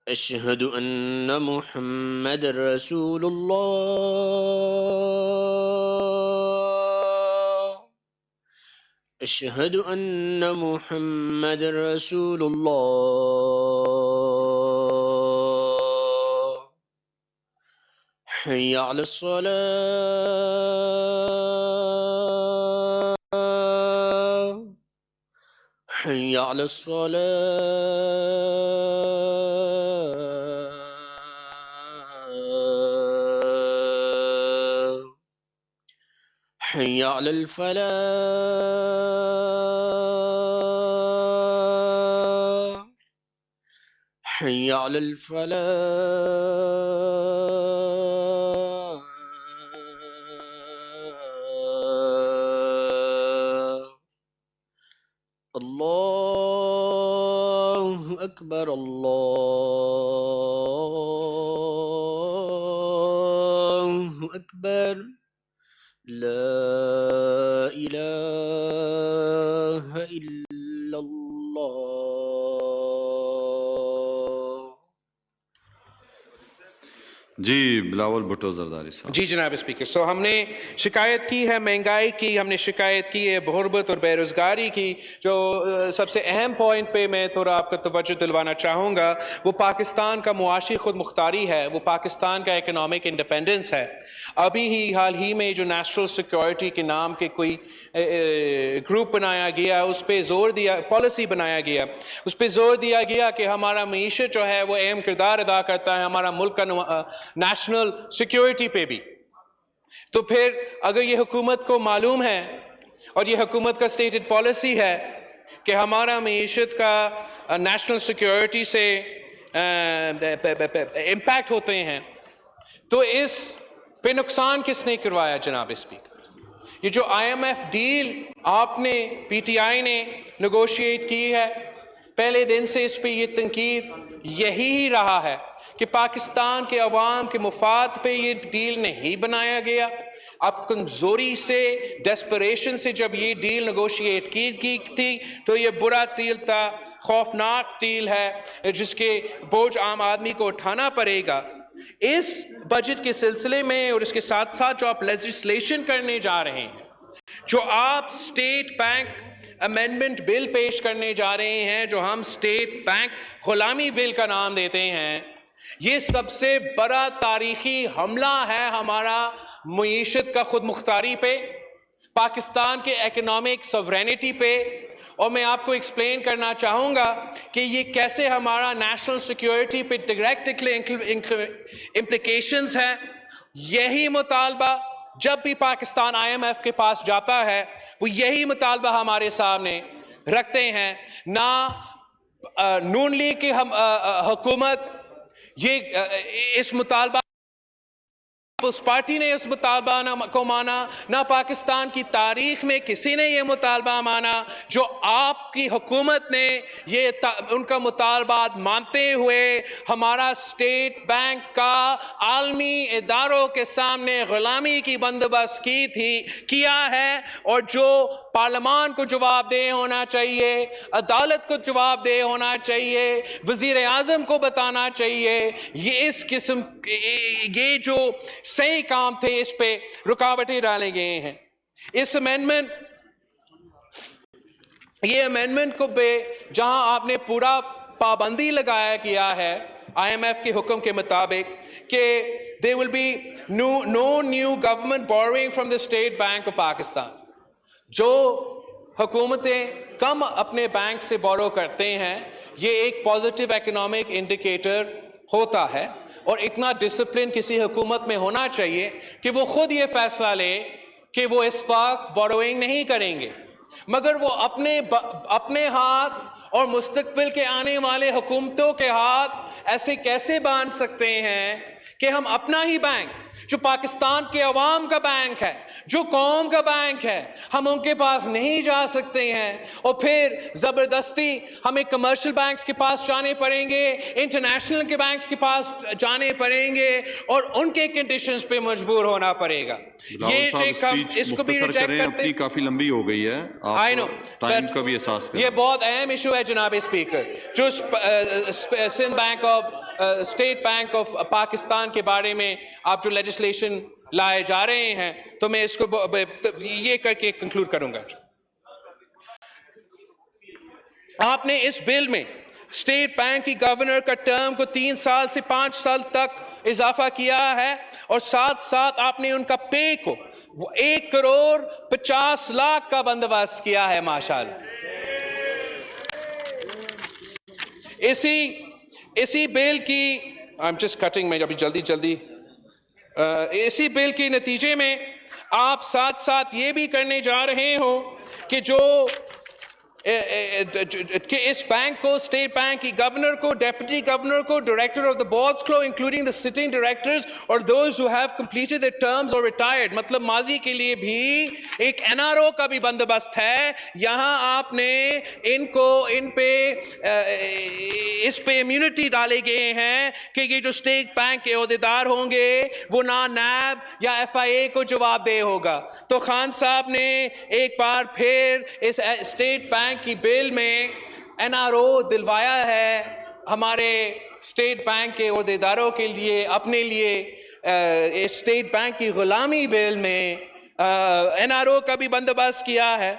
اشہد ان محمد رسول اللہ, اشہد ان محمد رسول اللہ. حی علی الصلاة, حی علی الصلاة, حی علی الفلاح, حی علی الفلاح. اللہ اکبر, اللہ اکبر, لا الہ الا اللہ. جی بلاول بھٹو زرداری صاحب. جی جناب اسپیکر. سو ہم نے شکایت کی ہے مہنگائی کی، ہم نے شکایت کی ہے غربت اور بے روزگاری کی. جو سب سے اہم پوائنٹ پہ میں تھوڑا آپ کا توجہ دلوانا چاہوں گا وہ پاکستان کا معاشی خود مختاری ہے، وہ پاکستان کا اکنامک انڈیپینڈنس ہے. ابھی ہی حال ہی میں جو نیشنل سیکیورٹی کے نام کے کوئی گروپ بنایا گیا، اس پہ زور دیا، پالیسی بنایا گیا، اس پہ زور دیا گیا کہ ہمارا معیشت جو ہے وہ اہم کردار ادا کرتا ہے ہمارا ملک کا نیشنل سیکیورٹی پہ بھی. تو پھر اگر یہ حکومت کو معلوم ہے اور یہ حکومت کا سٹیٹڈ پالیسی ہے کہ ہمارا معیشت کا نیشنل سیکیورٹی سے امپیکٹ ہوتے ہیں، تو اس پہ نقصان کس نے کروایا جناب اسپیکر؟ یہ جو آئی ایم ایف ڈیل آپ نے پی ٹی آئی نے نیگوشیٹ کی ہے، پہلے دن سے اس پہ یہ تنقید یہی رہا ہے کہ پاکستان کے عوام کے مفاد پہ یہ ڈیل نہیں بنایا گیا. اب کمزوری سے، ڈیسپریشن سے جب یہ ڈیل نیگوشیٹ کی تھی تو یہ برا ڈیل تھا، خوفناک ڈیل ہے جس کے بوجھ عام آدمی کو اٹھانا پڑے گا. اس بجٹ کے سلسلے میں اور اس کے ساتھ ساتھ جو آپ لیجسلیشن کرنے جا رہے ہیں، جو آپ اسٹیٹ بینک امینڈمنٹ بل پیش کرنے جا رہے ہیں، جو ہم اسٹیٹ بینک غلامی بل کا نام دیتے ہیں، یہ سب سے بڑا تاریخی حملہ ہے ہمارا معیشت کا خود مختاری پہ، پاکستان کے اکنامک سوورینٹی پہ. اور میں آپ کو ایکسپلین کرنا چاہوں گا کہ یہ کیسے ہمارا نیشنل سیکیورٹی پہ ڈائریکٹ امپلیکیشنز ہے. یہی مطالبہ جب بھی پاکستان آئی ایم ایف کے پاس جاتا ہے وہ یہی مطالبہ ہمارے سامنے رکھتے ہیں. نہ نون لیگ کی حکومت یہ اس مطالبہ اس پارٹی نے اس مطالبہ کو مانا، نہ پاکستان کی تاریخ میں کسی نے یہ مطالبہ مانا. جو آپ کی حکومت نے یہ ان کا مطالبات مانتے ہوئے ہمارا اسٹیٹ بینک کا عالمی اداروں کے سامنے غلامی کی بندوبست کیا ہے، اور جو پارلیمان کو جواب دہ ہونا چاہیے، عدالت کو جواب دہ ہونا چاہیے، وزیر اعظم کو بتانا چاہیے. یہ اس قسم یہ جو صحیح کام تھے اس پہ رکاوٹیں ڈالے گئے ہیں. اس یہ امینڈمنٹ کو پہ جہاں آپ نے پورا پابندی لگایا گیا ہے آئی ایم ایف کے حکم کے مطابق کہ there will be no new government borrowing from the State Bank of Pakistan. جو حکومتیں کم اپنے بینک سے بورو کرتے ہیں، یہ ایک پازیٹیو اکنامک انڈیکیٹر ہوتا ہے. اور اتنا ڈسپلن کسی حکومت میں ہونا چاہیے کہ وہ خود یہ فیصلہ لے کہ وہ اس وقت بوروئنگ نہیں کریں گے، مگر وہ اپنے ہاتھ اور مستقبل کے آنے والے حکومتوں کے ہاتھ ایسے کیسے باندھ سکتے ہیں کہ ہم اپنا ہی بینک جو پاکستان کے عوام کا بینک ہے، جو قوم کا بینک ہے، ہم ان کے پاس نہیں جا سکتے ہیں، اور پھر زبردستی ہمیں کمرشل بینکس کے پاس جانے پڑیں گے، انٹرنیشنل کے بینکس کے پاس جانے پڑیں گے، اور ان کے کنڈیشنز پہ مجبور ہونا پڑے گا. یہ اس کو بھی ریجیکٹ کرتے ہیں. کافی لمبی ہو گئی ہے، آپ ٹائم کا بھی احساس کریں. یہ بہت اہم ایشو ہے جناب اسپیکر. جو Sindh bank of state bank of Pakistan کے بارے میں آپ جو لیجسلیشن لائے جا رہے ہیں، تو میں اس کو یہ کر کے کنکلوڈ کروں گا. آپ نے اس بل میں اسٹیٹ بینک کی گورنر کا ٹرم کو 3 سال سے 5 سال تک اضافہ کیا ہے، اور ساتھ ساتھ آپ نے ان کا پے کو 1,50,00,000 کا بندوبست کیا ہے. ماشاءاللہ. اسی بل کی میں ابھی جلدی اسی بل کے نتیجے میں آپ ساتھ ساتھ یہ بھی کرنے جا رہے ہو کہ کہ اس بینک کو، اسٹیٹ بینک کی گورنر کو، ڈیپٹی گورنر کو، ڈائریکٹر آف دا بورڈز کو، انکلوڈنگ دا سٹنگ ڈائریکٹرز اور those who have completed their terms اور ریٹائرڈ، مطلب ماضی کے لیے بھی ایک این آر او کا بھی بندوبست ہے. یہاں آپ نے اس پہ امیونٹی ڈالے گئے ہیں کہ یہ جو اسٹیٹ بینک کے عہدیدار ہوں گے وہ نہ نیب یا ایف آئی اے کو جواب دہ ہوگا. تو خان صاحب نے ایک بار پھر اس اسٹیٹ بینک کی بل میں این آر او دلوایا ہے ہمارے اسٹیٹ بینک کے عہدیداروں کے لیے اپنے لیے اسٹیٹ بینک کی غلامی بل میں NRO کا بھی بندوبست کیا ہے.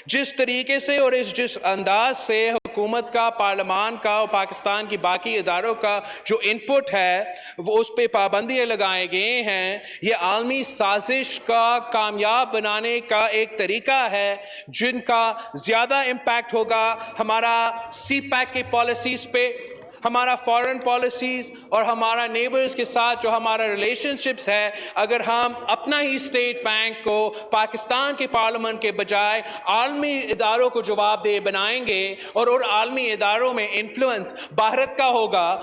جس طریقے سے اور جس انداز سے حکومت کا، پارلیمان کا اور پاکستان کی باقی اداروں کا جو انپٹ ہے وہ اس پہ پابندیاں لگائے گئے ہیں، یہ عالمی سازش کا کامیاب بنانے کا ایک طریقہ ہے جن کا زیادہ امپیکٹ ہوگا ہمارا سی پیک کی پالیسیز پہ، ہمارا فارن پالیسیز اور ہمارا نیبرز کے ساتھ جو ہمارا ریلیشن شپس ہے. اگر ہم اپنا ہی اسٹیٹ بینک کو پاکستان کے پارلیمنٹ کے بجائے عالمی اداروں کو جواب دہ بنائیں گے اور عالمی اداروں میں انفلوئنس بھارت کا ہوگا،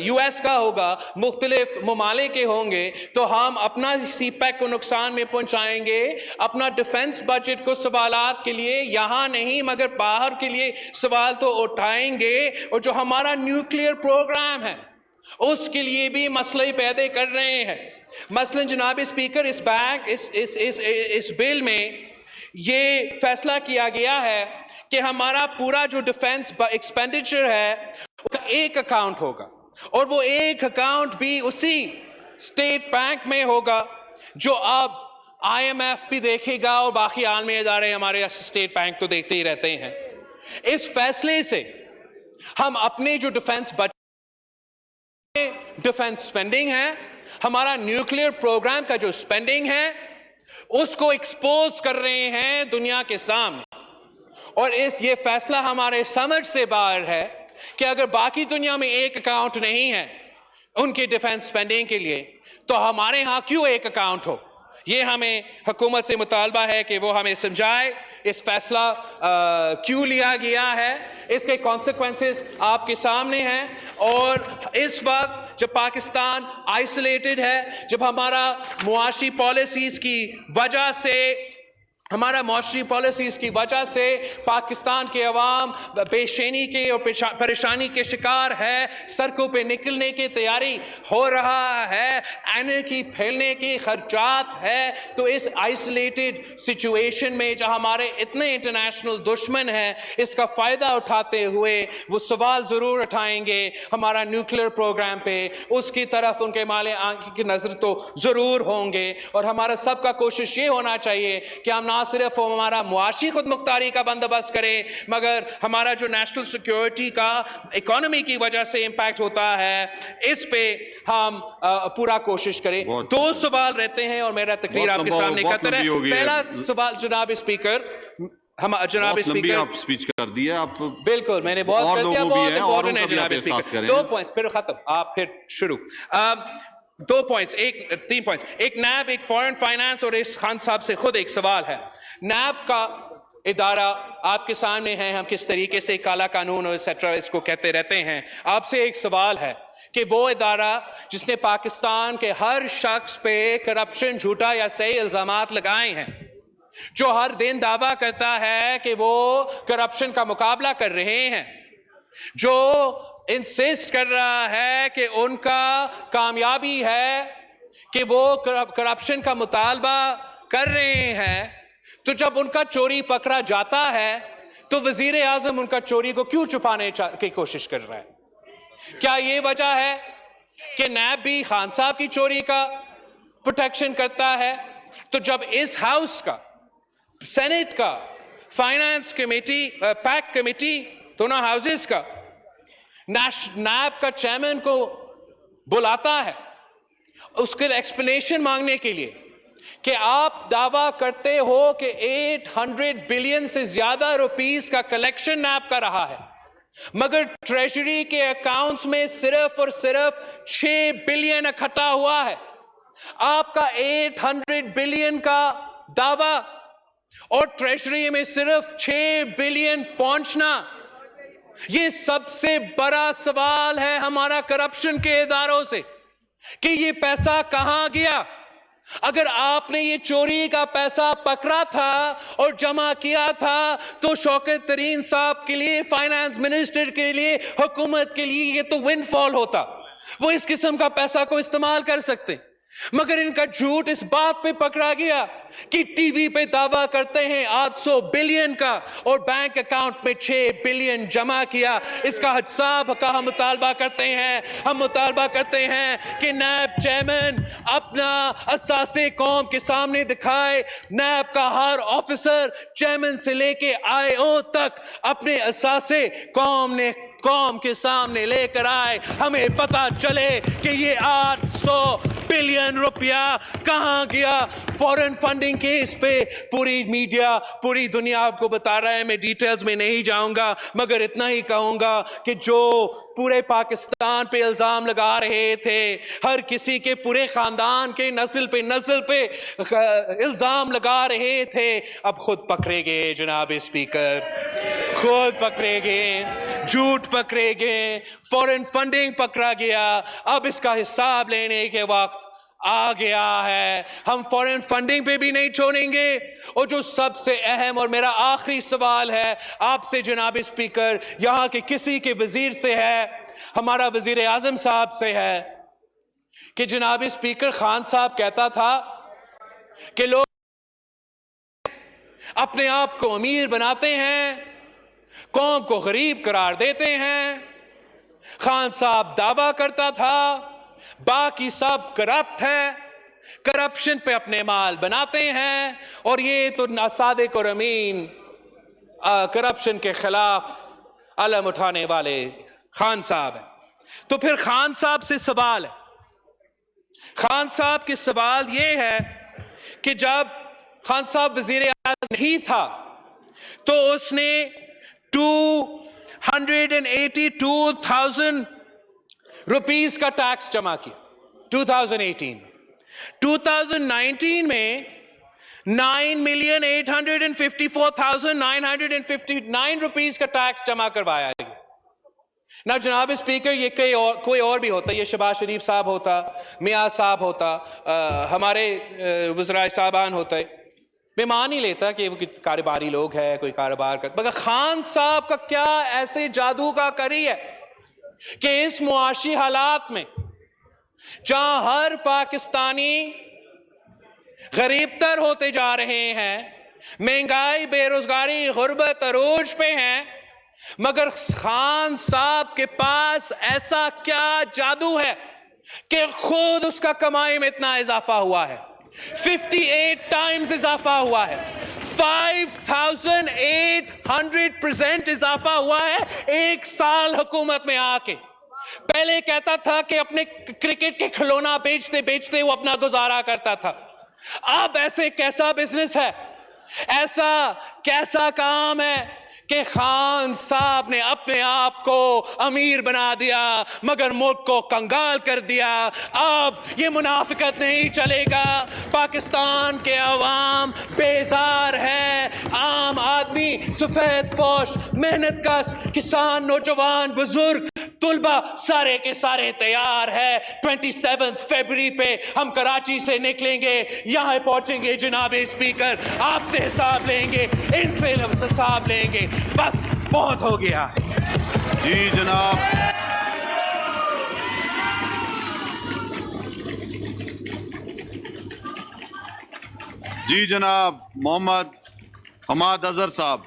US کا ہوگا، مختلف ممالک کے ہوں گے، تو ہم اپنا سی پیک کو نقصان میں پہنچائیں گے. اپنا ڈیفنس بجٹ کو سوالات کے لیے یہاں نہیں مگر باہر کے لیے سوال تو اٹھائیں گے، اور جو ہمارا نیوکلیئر پروگرام ہے اس کے لیے بھی مسئلے پیدا کر رہے ہیں. مثلا جناب اسپیکر، اس بل میں یہ فیصلہ کیا گیا ہے کہ ہمارا پورا جو ڈیفنس ایکسپینڈیچر ہے اس کا ایک اکاؤنٹ ہوگا، اور وہ ایک اکاؤنٹ بھی اسی اسٹیٹ بینک میں ہوگا جو اب IMF بھی دیکھے گا اور باقی عالمی ادارے ہمارے اسٹیٹ بینک تو دیکھتے ہی رہتے ہیں. اس فیصلے سے ہم اپنے جو ڈیفنس سپینڈنگ ہے، ہمارا نیوکلیئر پروگرام کا جو سپینڈنگ ہے، اس کو ایکسپوز کر رہے ہیں دنیا کے سامنے. اور یہ فیصلہ ہمارے سمجھ سے باہر ہے کہ اگر باقی دنیا میں ایک اکاؤنٹ نہیں ہے ان کے ڈیفنس سپینڈنگ کے لیے، تو ہمارے ہاں کیوں ایک اکاؤنٹ ہو. یہ ہمیں حکومت سے مطالبہ ہے کہ وہ ہمیں سمجھائے اس فیصلہ کیوں لیا گیا ہے. اس کے کانسیکوینسز آپ کے سامنے ہیں، اور اس وقت جب پاکستان آئسولیٹڈ ہے، جب ہمارا معاشی پالیسیز کی وجہ سے پاکستان کے عوام بے چینی کے اور پریشانی کے شکار ہے، سڑکوں پہ نکلنے کی تیاری ہو رہا ہے، اینرکی پھیلنے کی خدشات ہے، تو اس آئسولیٹڈ سچویشن میں جو ہمارے اتنے انٹرنیشنل دشمن ہیں، اس کا فائدہ اٹھاتے ہوئے وہ سوال ضرور اٹھائیں گے ہمارا نیوکلیئر پروگرام پہ. اس کی طرف ان کے مالے آنکھ کی نظر تو ضرور ہوں گے، اور ہمارا سب کا کوشش یہ ہونا چاہیے کہ ہم نہ صرف ہمارا معاشی خود مختاری کا بندوبست کریں، مگر ہمارا جو نیشنل سیکیورٹی کا اکانومی کی وجہ سے امپیکٹ ہوتا ہے اس پہ ہم پورا کوشش کریں. 2 سوال رہتے ہیں اور میرا تقریر آپ کے سامنے خطر ہے. پہلا سوال جناب اسپیکر، جناب اسپیکر آپ سپیچ کر دیا، آپ بالکل میں نے بہت کر دیا، بہت امپورٹنٹ ہے جناب اسپیکر. 2 پوائنٹس پھر ختم، آپ پھر شروع. 2 پوائنٹس، 3 پوائنٹس. ایک نیب، ایک فارن فائنانس، اور اس خان صاحب سے خود ایک سوال ہے. نیب کا ادارہ آپ کے سامنے ہے، ہم کس طریقے سے کالا قانون اور ایٹسیٹرا اس کو کہتے رہتے ہیں. آپ سے ایک سوال ہے کہ وہ ادارہ جس نے پاکستان کے ہر شخص پہ کرپشن، جھوٹا یا صحیح الزامات لگائے ہیں، جو ہر دن دعویٰ کرتا ہے کہ وہ کرپشن کا مقابلہ کر رہے ہیں، جو انسسٹ کر رہا ہے کہ ان کا کامیابی ہے کہ وہ کرپشن کا مطالبہ کر رہے ہیں، تو جب ان کا چوری پکڑا جاتا ہے تو وزیر اعظم ان کا چوری کو کیوں چھپانے کی کوشش کر رہا ہے؟ کیا یہ وجہ ہے کہ نیب بھی خان صاحب کی چوری کا پروٹیکشن کرتا ہے؟ تو جب اس ہاؤس کا، سینٹ کا، فائنانس کمیٹی، پیک کمیٹی، دونوں ہاؤسز کا نیب کا چیئرمین کو بلاتا ہے اس کے ایکسپلینیشن مانگنے کے لیے کہ آپ دعویٰ کرتے ہو کہ 800 بلین سے زیادہ روپیز کا کلیکشن نیب کا رہا ہے، مگر ٹریجری کے اکاؤنٹس میں صرف اور صرف 6 بلین اکٹھا ہوا ہے. آپ کا 800 بلین کا دعویٰ اور ٹریجری میں صرف 6 بلین پہنچنا، یہ سب سے بڑا سوال ہے ہمارا کرپشن کے اداروں سے کہ یہ پیسہ کہاں گیا. اگر آپ نے یہ چوری کا پیسہ پکڑا تھا اور جمع کیا تھا تو شوکت ترین صاحب کے لیے، فائنانس منسٹر کے لیے، حکومت کے لیے یہ تو ون فال ہوتا، وہ اس قسم کا پیسہ کو استعمال کر سکتے. مگر ان کا جھوٹ اس بات پہ پکڑا گیا کہ ٹی وی پہ دعویٰ کرتے ہیں 800 بلین کا اور بینک اکاؤنٹ میں 6 بلین جمع کیا. اس کا حساب کا ہم مطالبہ کرتے ہیں کہ نیب چیئرمین اپنا اثاثے قوم کے سامنے دکھائے. نیب کا ہر آفیسر چیئرمین سے لے کے آئی او تک اپنے اثاثے قوم کے سامنے لے کر آئے. ہمیں پتا چلے کہ یہ 800 بلین روپیہ کہاں گیا. فورن فنڈنگ کیس پہ پوری میڈیا پوری دنیا آپ کو بتا رہا ہے. میں ڈیٹیلز میں نہیں جاؤں گا مگر اتنا ہی کہوں گا کہ جو پورے پاکستان پہ الزام لگا رہے تھے, ہر کسی کے پورے خاندان کے نسل پہ الزام لگا رہے تھے, اب خود پکڑے گئے جناب اسپیکر, خود پکڑے گئے, جھوٹ پکڑے گئے, فورن فنڈنگ پکڑا گیا. اب اس کا حساب لینے کے وقت آ گیا ہے. ہم فورن فنڈنگ پہ بھی نہیں چھوڑیں گے. اور جو سب سے اہم اور میرا آخری سوال ہے آپ سے جناب اسپیکر, یہاں کے کسی کے وزیر سے ہے, ہمارا وزیر اعظم صاحب سے ہے, کہ جناب اسپیکر خان صاحب کہتا تھا کہ لوگ اپنے آپ کو امیر بناتے ہیں, قوم کو غریب قرار دیتے ہیں. خان صاحب دعویٰ کرتا تھا باقی سب کرپٹ ہے, کرپشن پہ اپنے مال بناتے ہیں, اور یہ تو صادق اور امین کرپشن کے خلاف علم اٹھانے والے خان صاحب ہیں. تو پھر خان صاحب سے سوال ہے, خان صاحب کے سوال یہ ہے کہ جب خان صاحب وزیر اعظم نہیں تھا تو اس نے 282,000 روپیز کا ٹیکس جمع کیا 2018. 2019 میں 9,854,959 روپیز کا ٹیکس جمع کروایا گیا. نہ جناب اسپیکر یہ کوئی اور بھی ہوتا, یہ شہباز شریف صاحب ہوتا, میاں صاحب ہوتا, ہمارے وزراء صاحبان ہوتے, میں مان نہیں لیتا کہ وہ کاروباری لوگ ہیں, کوئی کاروبار کرتے, مگر خان صاحب کا کیا ایسے جادو کا کری ہے کہ اس معاشی حالات میں جہاں ہر پاکستانی غریب تر ہوتے جا رہے ہیں, مہنگائی, بے روزگاری, غربت عروج پہ ہیں, مگر خان صاحب کے پاس ایسا کیا جادو ہے کہ خود اس کا کمائی میں اتنا اضافہ ہوا ہے, 58 ٹائمز اضافہ ہوا ہے, 5,800% اضافہ ہوا ہے ایک سال حکومت میں آ کے. پہلے کہتا تھا کہ اپنے کرکٹ کے کھلونا بیچتے وہ اپنا گزارا کرتا تھا. اب ایسے کیسا بزنس ہے, ایسا کیسا کام ہے کہ خان صاحب نے اپنے آپ کو امیر بنا دیا مگر ملک کو کنگال کر دیا. اب یہ منافقت نہیں چلے گا. پاکستان کے عوام بیزار ہے, عام آدمی, سفید پوش, محنت کش, کسان, نوجوان, بزرگ, طلبہ سارے کے سارے تیار ہے. 27 فروری پہ ہم کراچی سے نکلیں گے, یہاں پہنچیں گے جناب اسپیکر, آپ سے حساب لیں گے, ان سے حساب لیں گے. بس بہت ہو گیا. جی جناب. جی جناب محمد حماد اظہر صاحب.